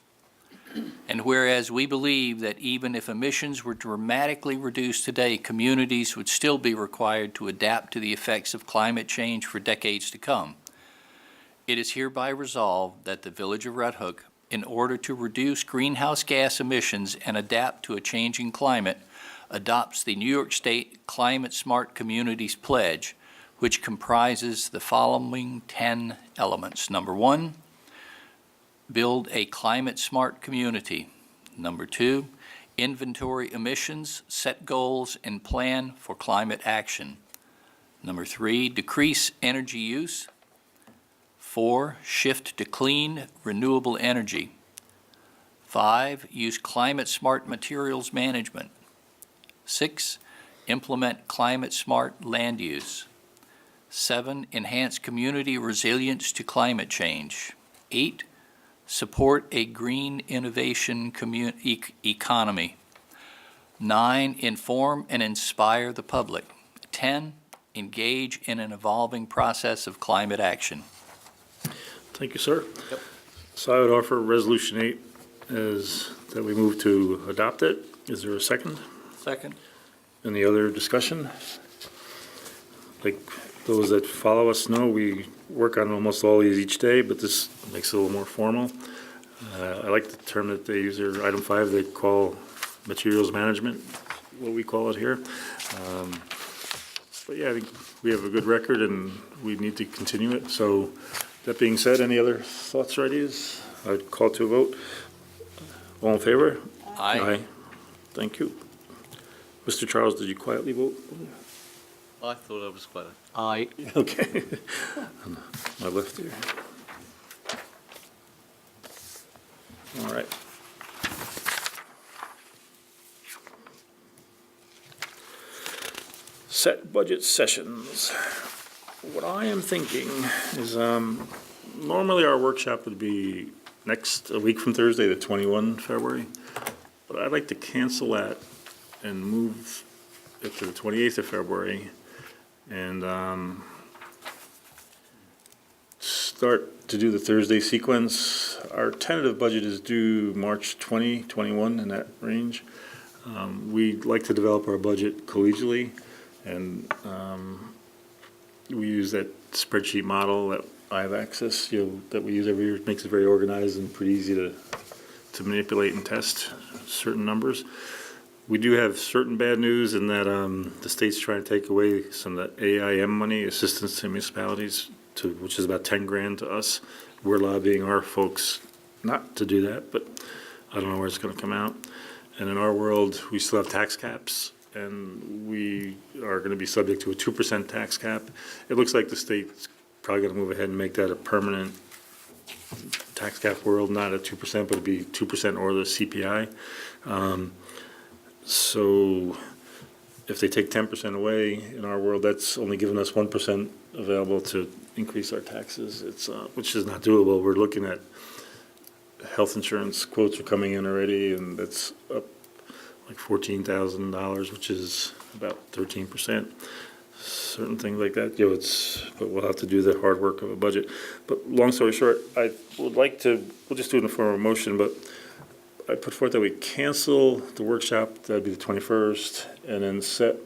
And whereas we believe that even if emissions were dramatically reduced today, communities would still be required to adapt to the effects of climate change for decades to come. It is hereby resolved that the Village of Red Hook, in order to reduce greenhouse gas emissions and adapt to a changing climate, adopts the New York State Climate Smart Communities Pledge, which comprises the following 10 elements. Number 1, build a climate-smart community. Number 2, inventory emissions, set goals, and plan for climate action. Number 3, decrease energy use. 4, shift to clean, renewable energy. 5, use climate-smart materials management. 6, implement climate-smart land use. 7, enhance community resilience to climate change. 8, support a green innovation economy. 9, inform and inspire the public. 10, engage in an evolving process of climate action. Thank you, sir. So I would offer Resolution 8 as that we move to adopt it. Is there a second? Second. Any other discussion? Like those that follow us know, we work on almost all these each day, but this makes it a little more formal. I like the term that they use there, item 5, they call materials management. what we call it here. But yeah, I think we have a good record and we need to continue it. So that being said, any other thoughts or ideas? I'd call to a vote. All in favor? Aye. Thank you. Mr. Charles, did you quietly vote? I thought I was quite. Aye. Okay. On my left here. All right. Set budget sessions. What I am thinking is, normally our workshop would be a week from Thursday, the 21 February. But I'd like to cancel that and move it to the 28th of February and start to do the Thursday sequence. Our tentative budget is due March 20, 21, in that range. We'd like to develop our budget collegially, and we use that spreadsheet model that I have access, that we use every year. It makes it very organized and pretty easy to manipulate and test certain numbers. We do have certain bad news in that the state's trying to take away some of the AIM money, assistance to municipalities, which is about 10 grand to us. We're lobbying our folks not to do that, but I don't know where it's going to come out. And in our world, we still have tax caps, and we are going to be subject to a 2% tax cap. It looks like the state's probably going to move ahead and make that a permanent tax cap world, not at 2%, but it'd be 2% or the CPI. So if they take 10% away in our world, that's only giving us 1% available to increase our taxes. Which is not doable. We're looking at health insurance quotes are coming in already, and that's up like $14,000, which is about 13%. Certain things like that, but we'll have to do the hard work of a budget. But long story short, I would like to, we'll just do it in the form of a motion, but I put forth that we cancel the workshop, that'd be the 21st, and then set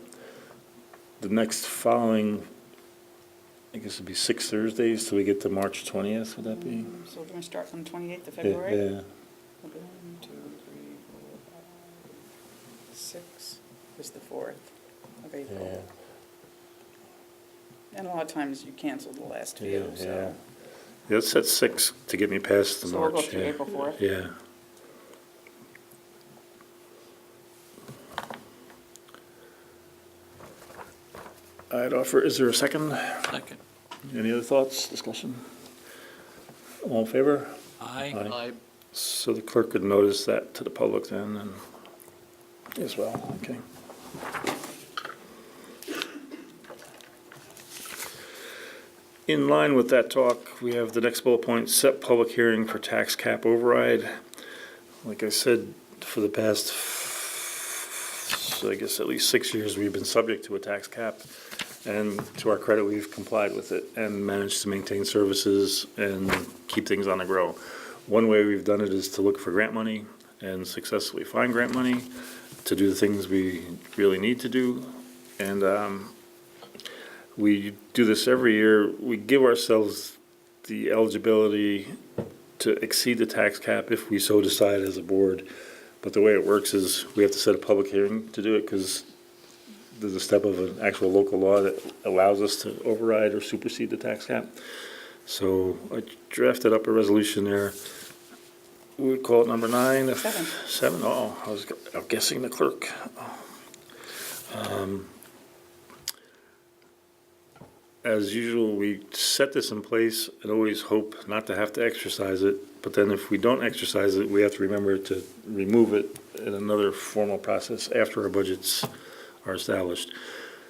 the next following, I guess it'd be 6 Thursdays till we get to March 20th, would that be? So we're gonna start from the 28th of February? Yeah. 1, 2, 3, 4, 5, 6 is the 4th of April. Yeah. And a lot of times you cancel the last few, Yeah. so. Yeah, let's set 6 to get me past the So we'll March. go through yeah. April 4th? Yeah. I'd offer, is there a second? Second. Any other thoughts, discussion? All in favor? Aye. Aye. So the clerk could notice that to the public then, and as well, okay. In line with that talk, we have the next bullet point, set public hearing for tax cap override. Like I said, for the past, I guess at least 6 years, we've been subject to a tax cap. And to our credit, we've complied with it and managed to maintain services and keep things on the grow. One way we've done it is to look for grant money and successfully find grant money to do the things we really need to do. And we do this every year. We give ourselves the eligibility to exceed the tax cap if we so decide as a board. But the way it works is we have to set a public hearing to do it because there's a step of an actual local law that allows us to override or supersede the tax cap. So I drafted up a resolution there. We would call it number 9. 7. 7, oh, I was guessing the clerk. As usual, we set this in place and always hope not to have to exercise it. But then if we don't exercise it, we have to remember to remove it in another formal process after our budgets are established.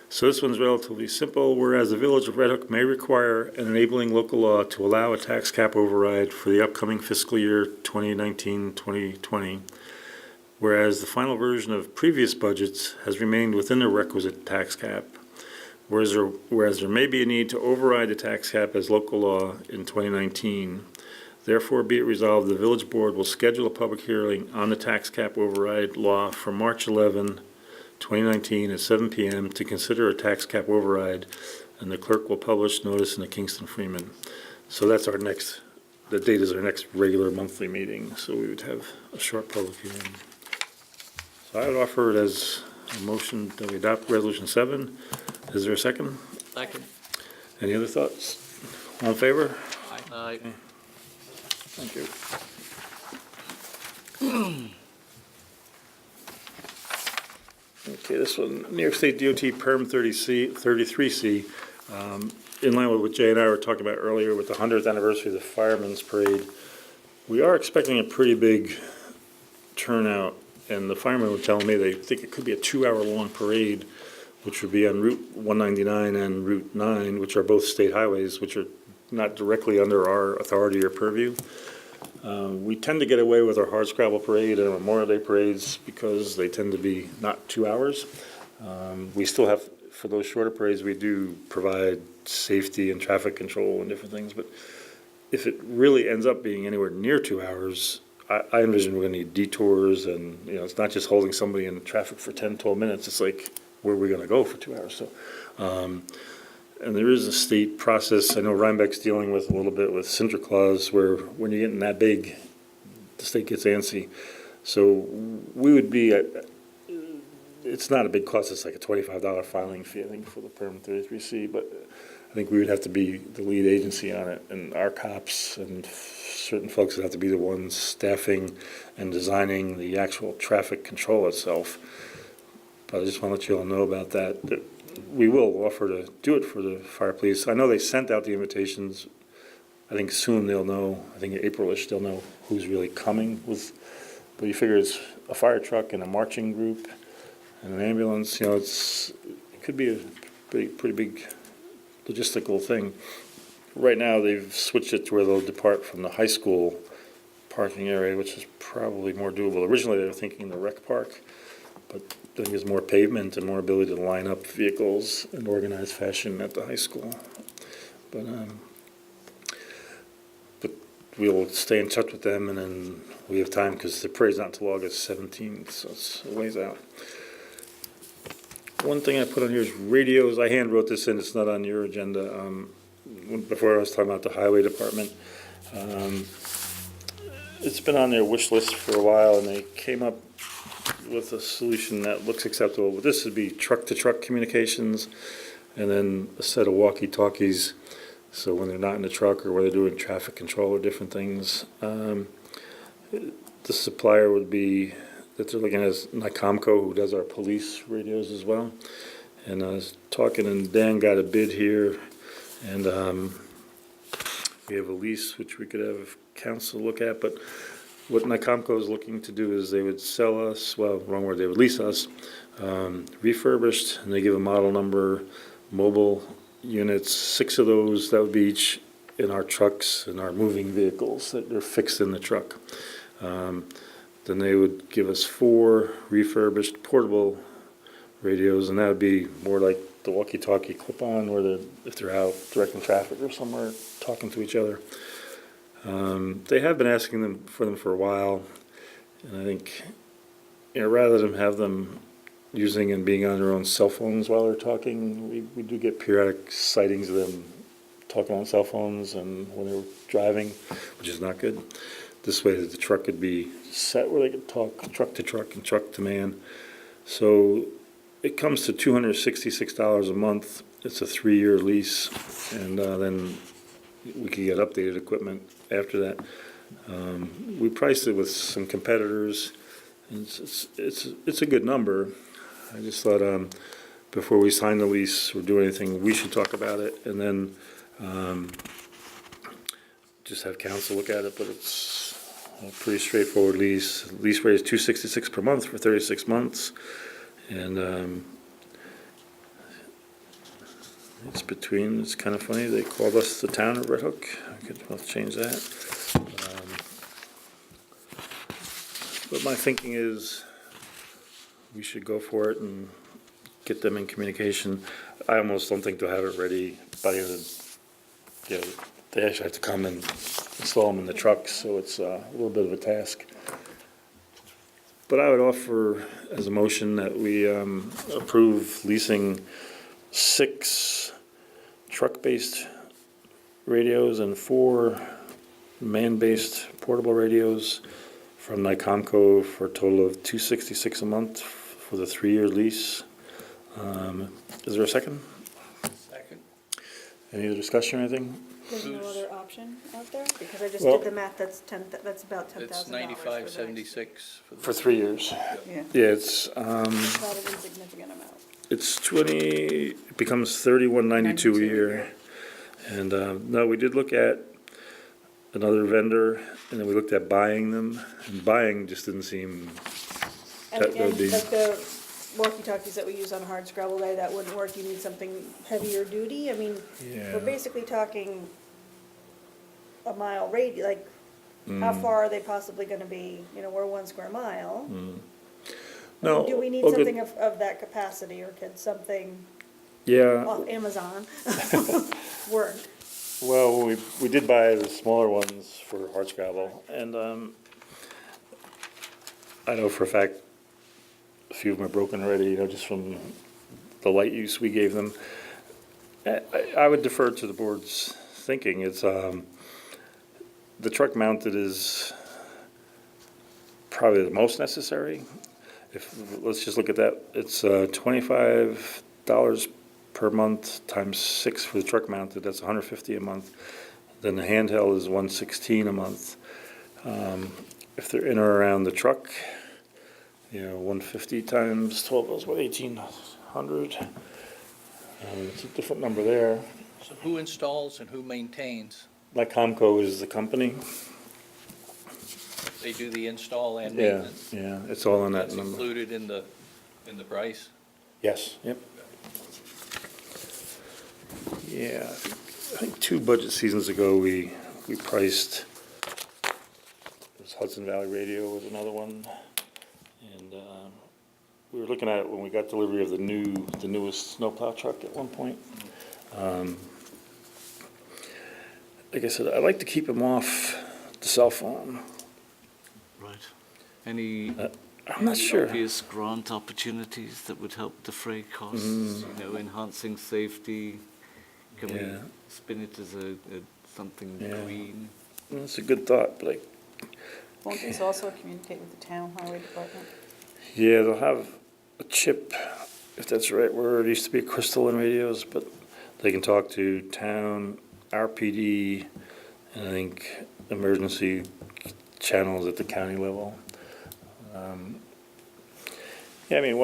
So this one's relatively simple. Whereas the Village of Red Hook may require an enabling local law to allow a tax cap override for the upcoming fiscal year 2019-2020, whereas the final version of previous budgets has remained within the requisite tax cap, whereas there may be a need to override the tax cap as local law in 2019. Therefore, be it resolved, the Village Board will schedule a public hearing on the tax cap override law for March 11, 2019 at 7 p.m. to consider a tax cap override, and the clerk will publish notice in the Kingston Freeman. So that's our next, the date is our next regular monthly meeting, so we would have a short public hearing. So I would offer it as a motion that we adopt Resolution 7. Is there a second? Second. Any other thoughts? All in favor? Aye. Thank you. Okay, this one, New York State DOT Perm 33C. In line with what Jay and I were talking about earlier with the 100th anniversary of the Firemen's Parade, we are expecting a pretty big turnout, and the firemen were telling me they think it could be a 2-hour-long parade, which would be on Route 199 and Route 9, which are both state highways, which are not directly under our authority or purview. We tend to get away with our hardscrabble parade and our Memorial Day parades because they tend to be not 2 hours. We still have, for those shorter parades, we do provide safety and traffic control and different things, but if it really ends up being anywhere near 2 hours, I envision we're gonna need detours and, you know, it's not just holding somebody in traffic for 10, 12 minutes, it's like, where are we gonna go for 2 hours? So, and there is a state process, I know Rhinebeck's dealing with a little bit with Sinterklaas, where when you're getting that big, the state gets antsy. So we would be at, it's not a big cost, it's like a $25 filing fee, I think, for the Perm 33C, but I think we would have to be the lead agency on it, and our cops and certain folks would have to be the ones staffing and designing the actual traffic control itself. But I just want to let you all know about that, that we will offer to do it for the fire police. I know they sent out the invitations. I think soon they'll know, I think April-ish, they'll know who's really coming with, but you figure it's a fire truck and a marching group and an ambulance, you know, it could be a pretty big logistical thing. Right now, they've switched it to where they'll depart from the high school parking area, which is probably more doable. Originally, they were thinking the rec park, but I think there's more pavement and more ability to line up vehicles in organized fashion at the high school. But we'll stay in touch with them, and then we have time, because the parade's not until August 17th, so it's a ways out. One thing I put on here is radios. I hand wrote this in, it's not on your agenda. Before I was talking about the highway department. It's been on their wish list for a while, and they came up with a solution that looks acceptable. But this would be truck-to-truck communications, and then a set of walkie-talkies, so when they're not in the truck or when they're doing traffic control or different things. The supplier would be, that they're looking at, is Nicomco, who does our police radios as well. And I was talking, and Dan got a bid here, and we have a lease, which we could have council look at, but what Nicomco is looking to do is they would sell us, well, wrong word, they would lease us, refurbished, and they give a model number, mobile units, 6 of those, that would be each in our trucks and our moving vehicles that are fixed in the truck. Then they would give us 4 refurbished portable radios, and that would be more like the walkie-talkie clip-on, where if they're out directing traffic or somewhere, talking to each other. They have been asking them for a while, and I think, you know, rather than have them using and being on their own cell phones while they're talking, we do get periodic sightings of them talking on cell phones and when they're driving, which is not good. This way that the truck could be set where they could talk truck to truck and truck to man. So it comes to $266 a month. It's a 3-year lease, and then we could get updated equipment after that. We priced it with some competitors, and it's a good number. I just thought before we sign the lease or do anything, we should talk about it, and then just have council look at it. But it's a pretty straightforward lease. Lease rate is $266 per month for 36 months, and it's kind of funny, they called us the town of Red Hook. I'll change that. But my thinking is we should go for it and get them in communication. I almost don't think they'll have it ready by the end of, you know, they actually have to come and install them in the trucks, so it's a little bit of a task. But I would offer as a motion that we approve leasing 6 truck-based radios and 4 man-based portable radios from Nicomco for a total of $266 a month for the 3-year lease. Is there a second? Second. Any other discussion or anything? There's no other option out there? Because I just Well- did the math, that's about $10,000 It's for the next. $95.76 for For the 3 years. Yeah. Yeah, It's not an insignificant amount. it's 20, it becomes 31.92 a year. And, no, we did look at another vendor, and then we looked at buying them, and buying just didn't seem, And, That would be- like the walkie-talkies that we use on hard scrabble day, that wouldn't work, you need something heavier duty, I mean, yeah. we're basically talking a mile radius, like, how Mm. far are they possibly gonna be, we're 1 square mile. No. Do we need oh, good. something of that capacity, or could something Yeah, off Amazon work? well, we did buy the smaller ones for hardscrabble, and, I know for a fact, a few of them are broken already, just from the light use we gave them. I would defer to the board's thinking. It's, the truck mounted is probably the most necessary. Let's just look at that. It's $25 per month times 6 for the truck mounted, that's $150 a month. Then the handheld is $116 a month. If they're in or around the truck, 150 times 12 is what, 1,800? It's a different number there. So who installs and who maintains? Like Comco is the company. They do the install and Yeah, maintenance? yeah, it's all in that That's number. included in the price? Yes, yep. Yeah, I think 2 budget seasons ago, we priced, it was Hudson Valley Radio was another one. And we were looking at it when we got delivery of the newest snowplow truck at one point. Like I said, I like to keep them off the cell phone. Right. Any I'm not sure. obvious grant opportunities that would help defray costs, enhancing safety? Can we Yeah. spin it as something Yeah. green? That's a good thought, but Won't these also communicate with the town highway department? yeah, they'll have a chip, if that's right, where it used to be crystalline radios, but they can talk to town, RPD, and I think emergency channels at the county level. Yeah, I mean,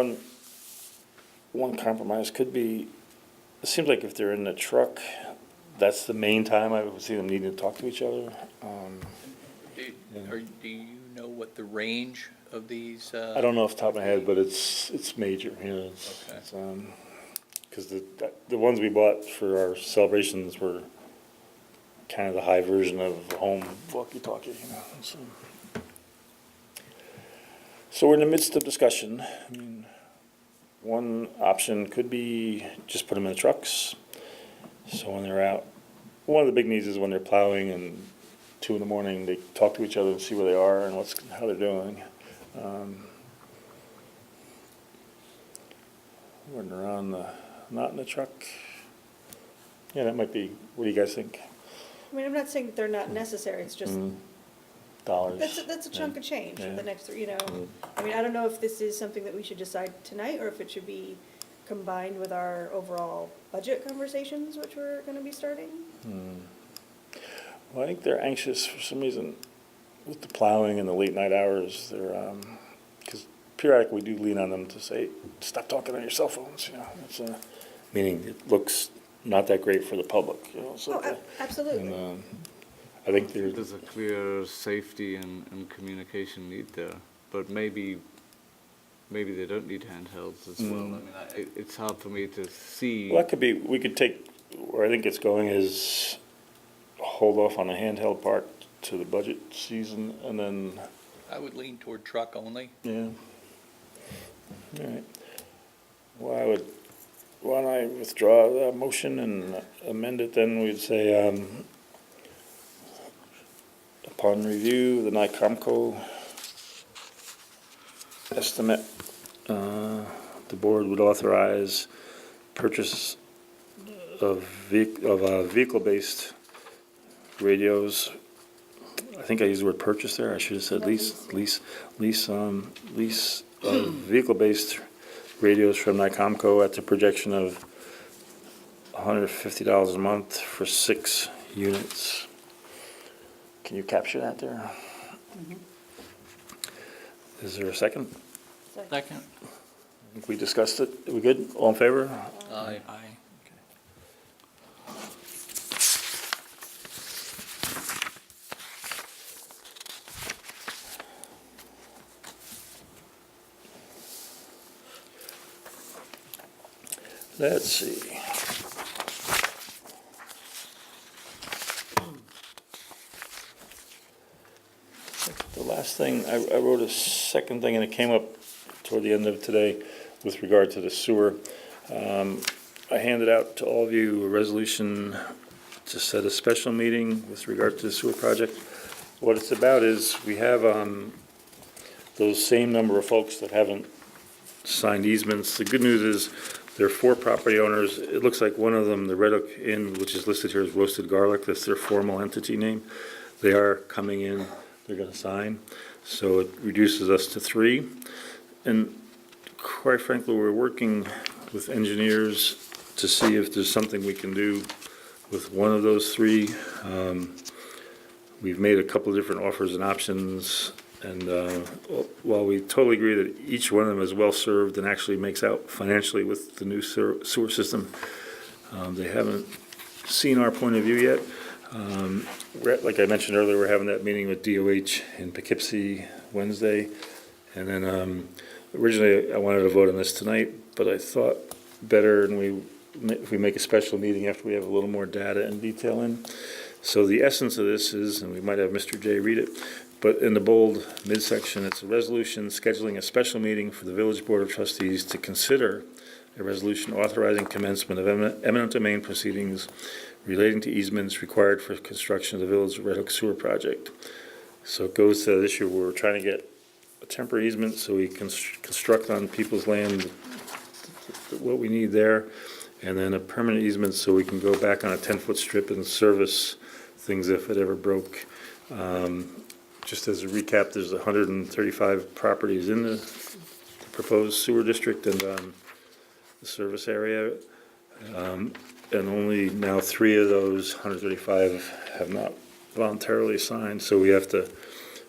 one compromise could be, it seems like if they're in the truck, that's the main time I would see them needing to talk to each other. Do you know what the range of these? I don't know off the top of my head, but it's major, it's, Okay. because the ones we bought for our celebrations were kind of the high version of the home walkie-talkie, so. So we're in the midst of discussion. I mean, one option could be just put them in the trucks, so when they're out. One of the big needs is when they're plowing and 2 a.m, they talk to each other and see where they are and how they're doing. When they're not in the truck, yeah, that might be, what do you guys think? I mean, I'm not saying that they're not necessary, it's just, Dollars? that's a chunk of change for Yeah. the next, I mean, I don't know if this is something that we should decide tonight, or if it should be combined with our overall budget conversations, which we're gonna be starting. Well, I think they're anxious for some reason with the plowing and the late night hours. They're, because periodically we do lean on them to say, stop talking on your cell phones, It's, meaning it looks not that great for the public, so. Oh, absolutely. And, I think they're, There's a clear safety and communication need there, but maybe they don't need handhelds as well. I mean, it's hard for me to see. well, that could be, we could take, where I think it's going is hold off on the handheld part to the budget season, and then, I would lean toward truck only. yeah. All right. Well, why don't I withdraw the motion and amend it, then we'd say, upon review, the NICOMCO estimate, the board would authorize purchase of vehicle-based radios. I think I used the word purchase there, I should have said No, lease, vehicle-based radios from Nicomco at the projection of $150 a month for 6 units. Can you capture that there? Is there a second? Second. I think we discussed it. Are we good? All in favor? Aye. Let's see. The last thing, I wrote a second thing, and it came up toward the end of today with regard to the sewer. I handed out to all of you a resolution to set a special meeting with regard to the sewer project. What it's about is, we have those same number of folks that haven't signed easements. The good news is, there are 4 property owners. It looks like one of them, the Red Hook Inn, which is listed here as Roasted Garlic, that's their formal entity name. They are coming in, they're gonna sign, so it reduces us to 3. And quite frankly, we're working with engineers to see if there's something we can do with one of those 3. We've made a couple of different offers and options, and while we totally agree that each one of them is well-served and actually makes out financially with the new sewer system, they haven't seen our point of view yet. Like I mentioned earlier, we're having that meeting with DOH in Poughkeepsie Wednesday. And then originally I wanted to vote on this tonight, but I thought better if we make a special meeting after we have a little more data and detail in. So the essence of this is, and we might have Mr. J read it, but in the bold midsection, it's a resolution scheduling a special meeting for the Village Board of Trustees to consider a resolution authorizing commencement of eminent domain proceedings relating to easements required for construction of the Village Red Hook Sewer Project. So it goes to the issue where we're trying to get a temporary easement so we can construct on people's land what we need there, and then a permanent easement so we can go back on a 10-foot strip and service things if it ever broke. Just as a recap, there's 135 properties in the proposed sewer district and the service area. And only now 3 of those 135 have not voluntarily signed, so we have to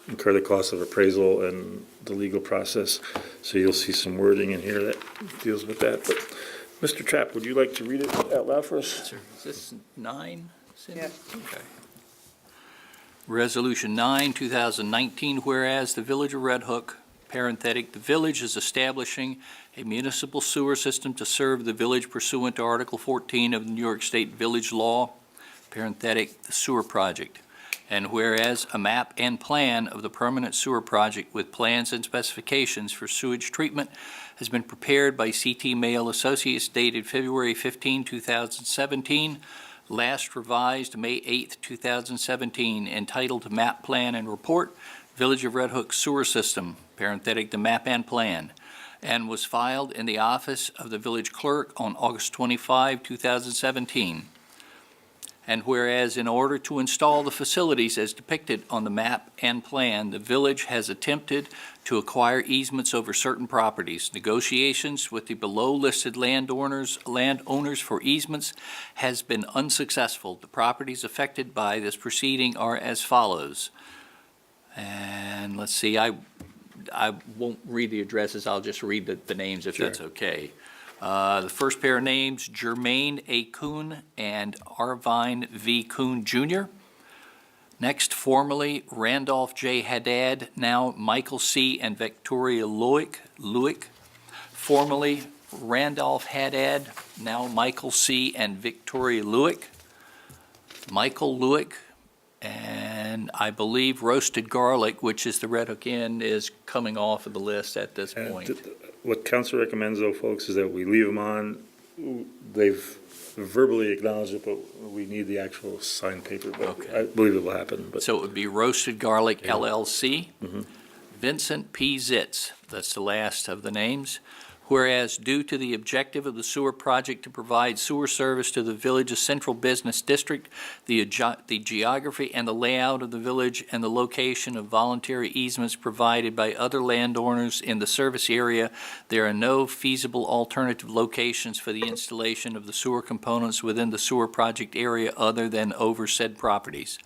incur the cost of appraisal and the legal process. So you'll see some wording in here that deals with that. But Mr. Trapp, would you like to read it out loud for us? Is this 9, Cindy? Yeah. Okay. Resolution 9, 2019, whereas the Village of Red Hook, parenthetic, the village is establishing a municipal sewer system to serve the village pursuant to Article 14 of the New York State Village Law, parenthetic, the sewer project. And whereas a map and plan of the permanent sewer project with plans and specifications for sewage treatment has been prepared by CT Mail Associates dated February 15, 2017, last revised May 8, 2017, entitled Map, Plan, and Report, Village of Red Hook Sewer System, parenthetic, the map and plan, and was filed in the office of the village clerk on August 25, 2017. And whereas in order to install the facilities as depicted on the map and plan, the village has attempted to acquire easements over certain properties. Negotiations with the below-listed landowners for easements has been unsuccessful. The properties affected by this proceeding are as follows. And let's see, I won't read the addresses, I'll just read the names if that's okay. The first pair of names, Jermaine A. Kuhn and Arvine V. Kuhn Jr. Next, formerly Randolph J. Haddad, now Michael C. and Victoria Lewick. Formerly Randolph Haddad, now Michael C. and Victoria Lewick. Michael Lewick, and I believe Roasted Garlic, which is the Red Hook Inn, is coming off of the list at this point. What council recommends, though, folks, is that we leave them on. They've verbally acknowledged it, but we need the actual signed paper. But Okay. I believe it will happen. But So it would be Roasted Garlic Yeah. LLC. Mhm. Vincent P. Zitz, that's the last of the names. whereas due to the objective of the sewer project to provide sewer service to the village's central business district, the geography and the layout of the village, and the location of voluntary easements provided by other landowners in the service area, there are no feasible alternative locations for the installation of the sewer components within the sewer project area other than over said properties.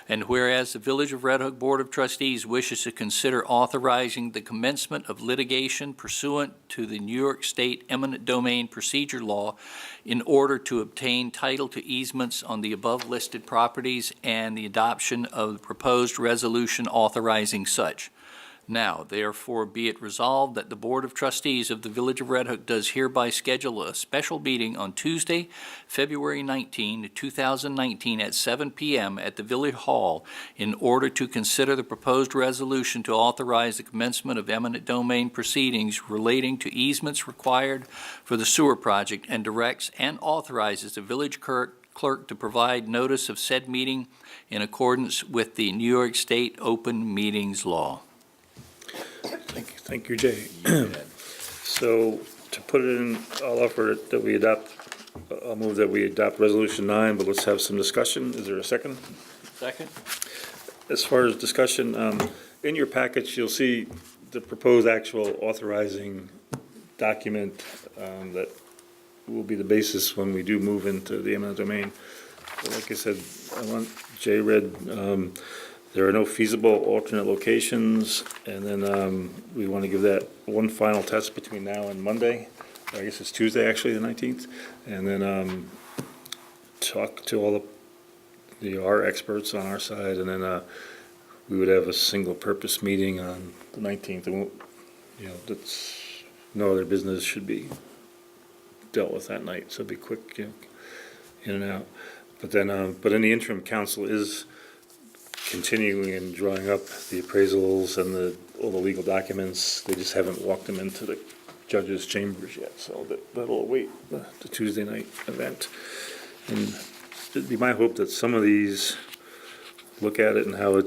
And whereas the Village of Red Hook Board of Trustees wishes to consider authorizing the commencement of litigation pursuant to the New York State eminent domain procedure law in order to obtain title to easements on the above-listed properties and the adoption of the proposed resolution authorizing such. Now, therefore, be it resolved that the Board of Trustees of the Village of Red Hook does hereby schedule a special meeting on Tuesday, February 19, 2019, at 7 p.m. at the Village Hall in order to consider the proposed resolution to authorize the commencement of eminent domain proceedings relating to easements required for the sewer project, and directs and authorizes the village clerk to provide notice of said meeting in accordance with the New York State Open Meetings Law. Thank you, Jay. So to put it in, I'll offer that we adopt, I'll move that we adopt Resolution 9, but let's have some discussion. Is there a second? Second? As far as discussion, in your package, you'll see the proposed actual authorizing document that will be the basis when we do move into the eminent domain. But like I said, I want Jay read, there are no feasible alternate locations, and then we want to give that one final test between now and Monday. I guess it's Tuesday, actually, the 19th. And then talk to all our experts on our side, and then we would have a single-purpose meeting on the 19th. It won't, that's, no other business should be dealt with that night, so it'd be quick, in and out. But then, but in the interim, council is continuing and drawing up the appraisals and all the legal documents. They just haven't walked them into the judge's chambers yet, so that'll await the Tuesday night event. And it'd be my hope that some of these look at it and how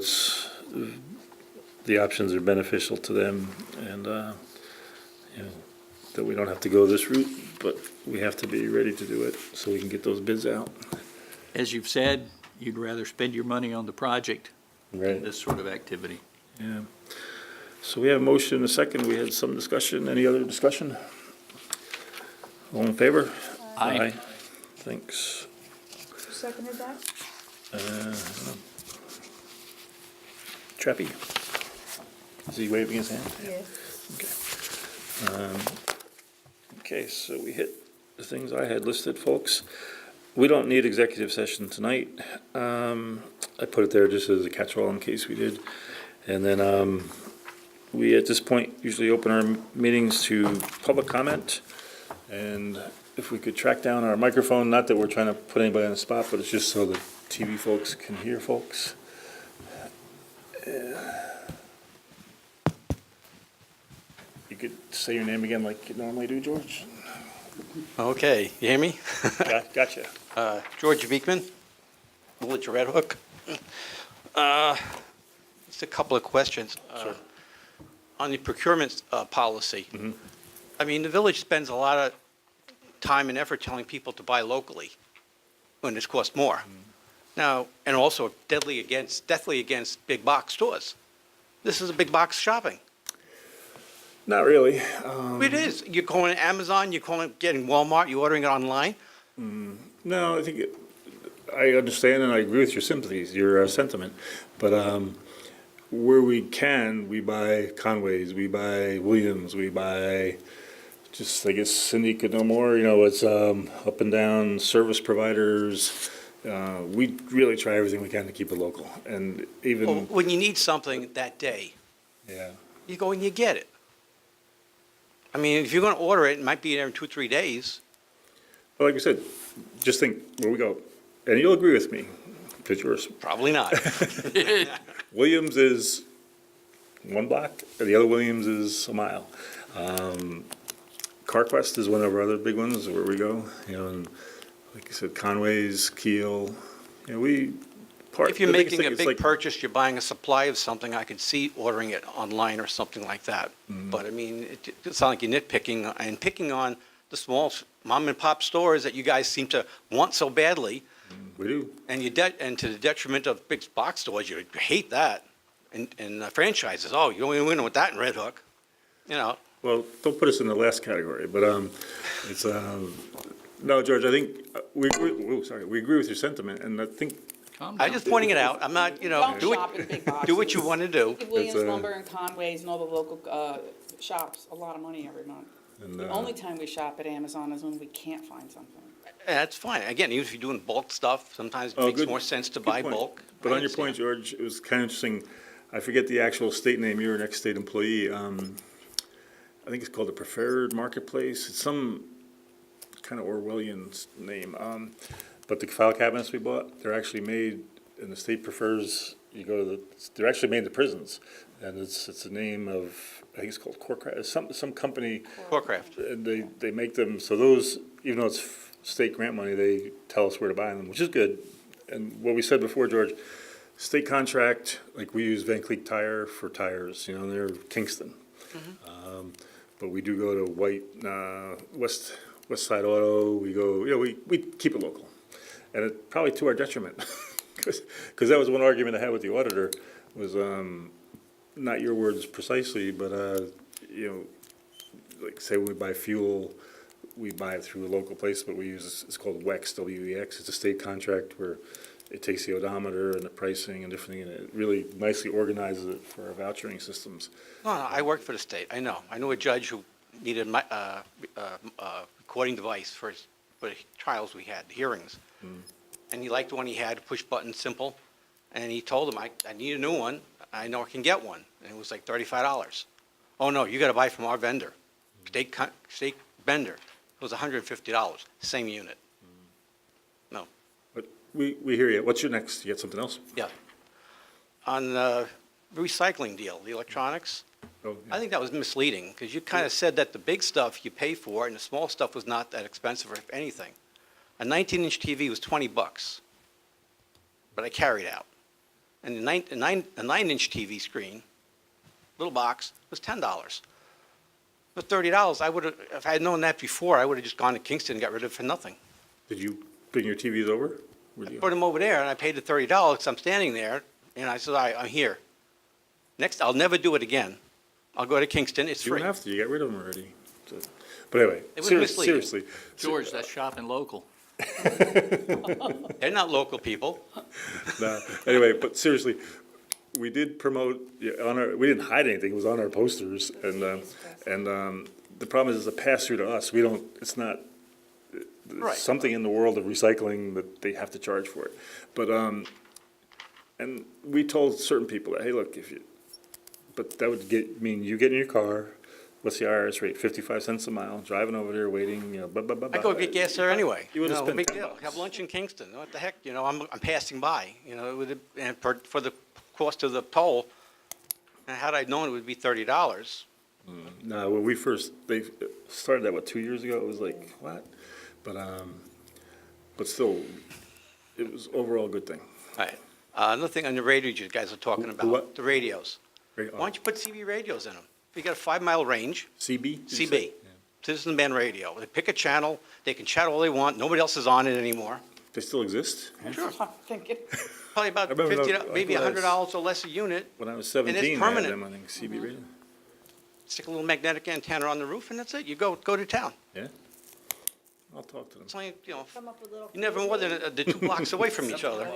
the options are beneficial to them, and that we don't have to go this route, but we have to be ready to do it so we can get those bids out. As you've said, you'd rather spend your money on the project than Right. this sort of activity. Yeah. So we have a motion and a second. We had some discussion. Any other discussion? All in favor? Aye. Thanks. Who seconded that? Trappy? Is he waving his hand? Yes. Okay, so we hit the things I had listed, folks. We don't need executive session tonight. I put it there just as a catch-all in case we did. And then we, at this point, usually open our meetings to public comment. And if we could track down our microphone, not that we're trying to put anybody on the spot, but it's just so the TV folks can hear folks. You could say your name again like you normally do, George? Okay, you hear me? Gotcha. George Beekman, Village of Red Hook. Just a couple of questions. Sure. On the procurement policy, I mean, the village spends a lot of time and effort telling people to buy locally when this costs more. Now, and also deathly against big box stores. This is a big box shopping. Not really. It is. You're going to Amazon, you're getting Walmart, you're ordering it online. No, I think I understand and I agree with your sympathies, your sentiment. But where we can, we buy Conway's, we buy Williams, we buy, just I guess Cindy could know more. It's up and down service providers. We really try everything we can to keep it local, and even Well, when you need something that day, yeah. you go and you get it. I mean, if you're going to order it, it might be there in 2-3 days. Well, like I said, just think where we go, and you'll agree with me, because yours. Probably not. Williams is 1 block, and the other Williams is a mile. CarQuest is one of our other big ones where we go, and like I said, Conway's, Keel, we part. If you're the biggest making a thing is big like- purchase, you're buying a supply of something, I could see ordering it online or something like that. Mm-hmm. But I mean, it sounds like you're nitpicking and picking on the small mom and pop stores that you guys seem to want so badly, We do. and and to the detriment of big box stores, you hate that. And franchises, oh, you only win with that in Red Hook, you know. Well, don't put us in the last category, but it's, no, George, I think we agree, we agree with your sentiment, and I think, Calm I'm down. just pointing it out. I'm not, you know, Don't do shop in big boxes. do what you want to do. Give Williams It's, Lumber and Conway's and all the local shops a lot of money every month. and, The only time we shop at Amazon is when we can't find something. That's fine. Again, even if you're doing bulk stuff, sometimes it Oh, makes good- more sense to good buy point. bulk. But I on your point, understand. George, it was kind of interesting, I forget the actual state name, you're an ex-state employee, I think it's called the Preferred Marketplace, it's some kind of Orwellian name, but the file cabinets we bought, they're actually made, and the state prefers, you go to the, they're actually made in the prisons, and it's the name of, I think it's called Corecraft, some company, Corecraft. and they make them, so those, even though it's state grant money, they tell us where to buy them, which is good. And what we said before, George, state contract, like we use Van Cleek Tire for tires, you know, they're Kingston. But we do go to West Side Auto, we go, you know, we keep it local. And it probably to our detriment, because that was one argument I had with the auditor, was, not your words precisely, but, you know, like say when we buy fuel, we buy it through a local place, but we use, it's called WEX, W-E-X, it's a state contract where it takes the odometer and the pricing and different, and it really nicely organizes it for our vouchering systems. No, no, I worked for the state. I know. I knew a judge who needed my, recording device for the trials we had, hearings. And he liked the one he had, push button, simple. And he told him, I need a new one. I know I can get one. And it was like $35. Oh, no, you got to buy from our vendor. State vendor. It was $150, same unit. No, But we hear you. What's your next, you got something else? yeah. On the recycling deal, the electronics, Oh, I think that was misleading, because you kind of said that the big stuff you pay for, and the small stuff was not that expensive, if anything. A 19-inch TV was $20, but I carried out. And a 9-inch TV screen, little box, was $10. For $30, I would have, if I had known that before, I would have just gone to Kingston and got rid of it for nothing. Did you bring your TVs over? Where'd I you- put them over there, and I paid the $30, because I'm standing there, and I said, I'm here. Next, I'll never do it again. I'll go to Kingston, it's You free. don't have to, you got rid of them already. So- But anyway, It was misleading. seriously. George, that's shopping local. They're not local people. No, anyway, but seriously, we did promote, yeah, on our, we didn't hide anything, it was on our posters, and the problem is, it's a pass-through to us, we don't, it's not, Right. something in the world of recycling that they have to charge for it. But, and we told certain people that, hey, look, if you, but that would mean you get in your car, what's the IRS rate, 55 cents a mile, driving over there, waiting, you know, blah, blah, blah, I blah. go get gas there anyway. You would've know, spent big $10. deal. Have lunch in Kingston. What the heck, you know, I'm passing by, you know, it would have, and for the cost of the toll, and had I known it would be $30, No, when we first, they started that, what, 2 years ago, it was like, what? But still, it was overall a good thing. right. Another thing on the radio you guys are talking The about, what? the radios. Great. Why don't you put CB radios in them? If you got a 5-mile range, CB? did you CB, say? Citizen Band Radio. They pick a channel, they can chat all they want, nobody else is on it anymore. They still exist? Sure. I'm thinking, Probably about I remember $50, those- maybe I thought $100 or less a unit. When I was And it's 17, I had permanent. them, I think, CB radio. Stick a little magnetic antenna on the roof, and that's it. You go to town. Yeah? I'll talk to them. It's only, you know, Come up with little. you're never more than the 2 blocks away from each other.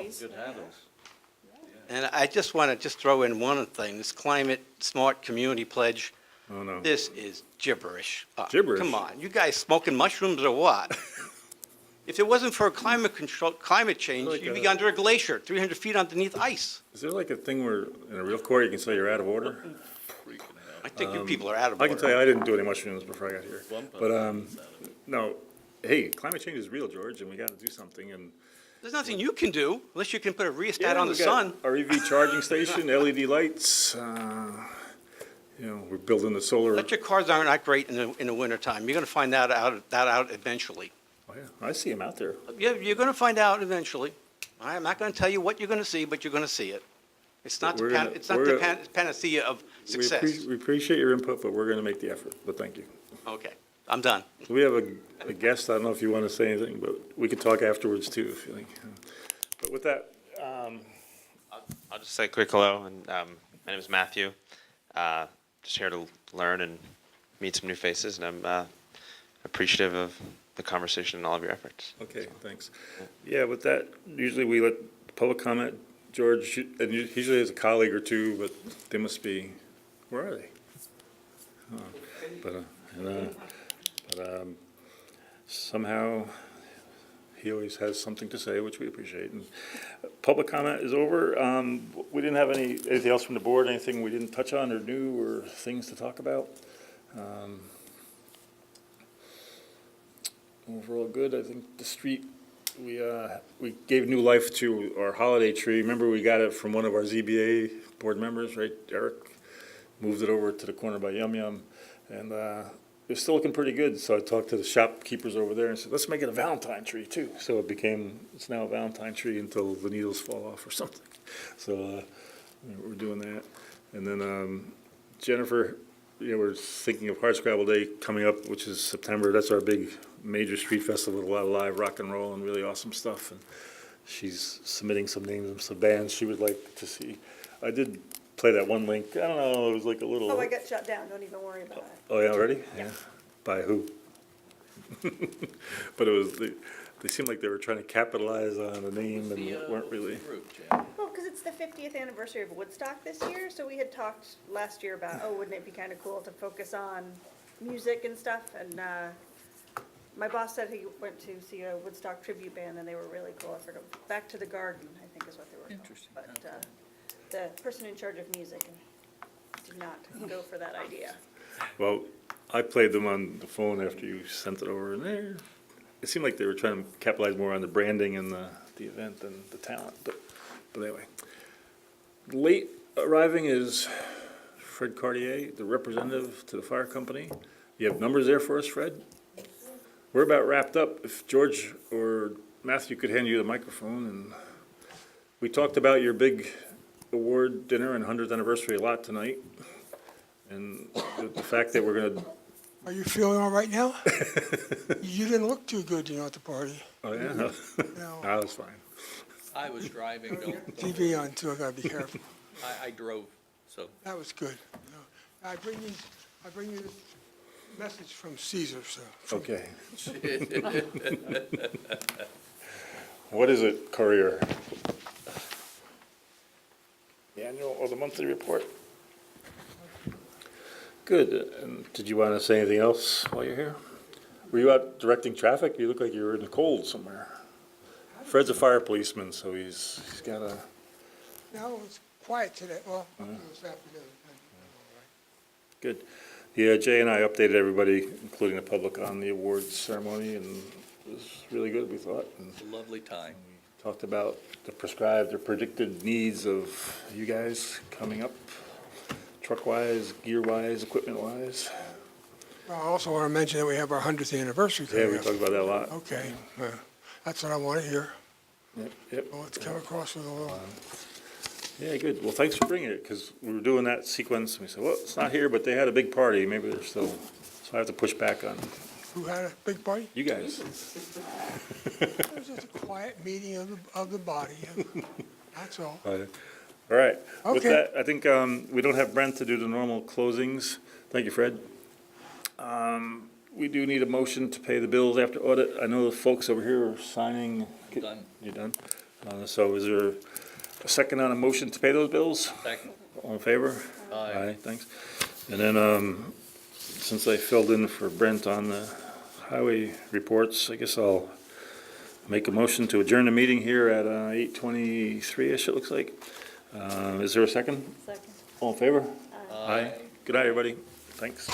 And I just want to just throw in one thing, this climate smart community pledge. Oh, no. This is gibberish. Gibberish? Come on, you guys smoking mushrooms or what? If it wasn't for climate change, Like you'd be a- under a glacier, 300 feet underneath ice. Is there like a thing where, in a real court, you can say you're out of order? I think you people are out of I can tell you, order. I didn't do any mushrooms before I got here. But, no, hey, climate change is real, George, and we gotta do something, and. There's nothing you can do unless you can put a rheostat Yeah, on the we got sun. Our EV charging station, LED lights, you know, we're building the solar. Electric cars aren't that great in the wintertime. You're going to find that out eventually. Oh, yeah, I see them out there. You're going to find out eventually. I'm not going to tell you what you're going to see, but you're going to see it. It's not We're the gonna- it's not we're the gonna- panacea of success. We appreciate your input, but we're going to make the effort, but thank you. Okay, I'm done. We have a guest, I don't know if you want to say anything, but we could talk afterwards too, if you like. But with that, I'll just say a quick hello, and my name is Matthew. Just here to learn and meet some new faces, and I'm appreciative of the conversation and all of your efforts. okay, thanks. Yeah, with that, usually we let the public comment. George, and usually there's a colleague or two, but they must be, where are they? Oh, But somehow, he always has something to say, which we appreciate. And public comment is over. We didn't have anything else from the board, anything we didn't touch on or new or things to talk about. Overall good. I think the street, we gave new life to our holiday tree. Remember, we got it from one of our ZBA board members, right, Eric? Moved it over to the corner by Yum Yum, and it's still looking pretty good. So I talked to the shopkeepers over there and said, let's make it a Valentine tree too. So it's now a Valentine tree until the needles fall off or something. So we're doing that. And then Jennifer, we're thinking of Hardscrabble Day coming up, which is September. That's our big major street festival with a lot of live rock and roll and really awesome stuff. And she's submitting some names of some bands she would like to see. I did play that one link. I don't know, it was like a little. Oh, I got shut down, don't even worry about it. Oh, yeah, already? Yeah. By who? But it was, they seemed like they were trying to capitalize on a name and weren't really. Well, because it's the 50th anniversary of Woodstock this year, so we had talked last year about, oh, wouldn't it be kind of cool to focus on music and stuff? And my boss said he went to see a Woodstock tribute band, and they were really cool. I forgot, Back to the Garden, I think is what they were called. Interesting. But the person in charge of music did not go for that idea. Well, I played them on the phone after you sent it over, and it seemed like they were trying to capitalize more on the branding and the event than the talent, but anyway. Late arriving is Fred Cartier, the representative to the fire company. You have numbers there for us, Fred? We're about wrapped up. If George or Matthew could hand you the microphone, and we talked about your big award dinner and 100th anniversary a lot tonight, and the fact that we're gonna. Are you feeling all right now? You didn't look too good, at the party. Oh, yeah? No. I was fine. I was driving, Bill. TV on too, I gotta be careful. I drove, so. That was good. I bring you this message from Caesar, so. Okay. What is it, Courier? The annual or the monthly report? Good. And did you want to say anything else while you're here? Were you out directing traffic? You look like you were in the cold somewhere. Fred's a fire policeman, so he's got a. No, it's quiet today. Well, it was afternoon. Good. Yeah, Jay and I updated everybody, including the public, on the awards ceremony, and it was really good, we thought. And It's a lovely time. talked about the prescribed or predicted needs of you guys coming up, truck-wise, gear-wise, equipment-wise. I also want to mention that we have our 100th anniversary Yeah, coming we up. talked about that a lot. Okay, that's what I want to hear. Yep. Well, let's come across with a little. Yeah, good. Well, thanks for bringing it, because we were doing that sequence, and we said, well, it's not here, but they had a big party, maybe they're still, so I have to push back on Who had a big party? you guys. It was just a quiet meeting of the body. That's all. All right. With Okay. that, I think we don't have Brent to do the normal closings. Thank you, Fred. We do need a motion to pay the bills after audit. I know the folks over here are signing. Done. You're done? So is there a second on a motion to pay those bills? Second. All in favor? Aye. Thanks. And then, since I filled in for Brent on the highway reports, I guess I'll make a motion to adjourn the meeting here at 8:23-ish, it looks like. Is there a second? Second. All in favor? Aye. Good night, everybody. Thanks.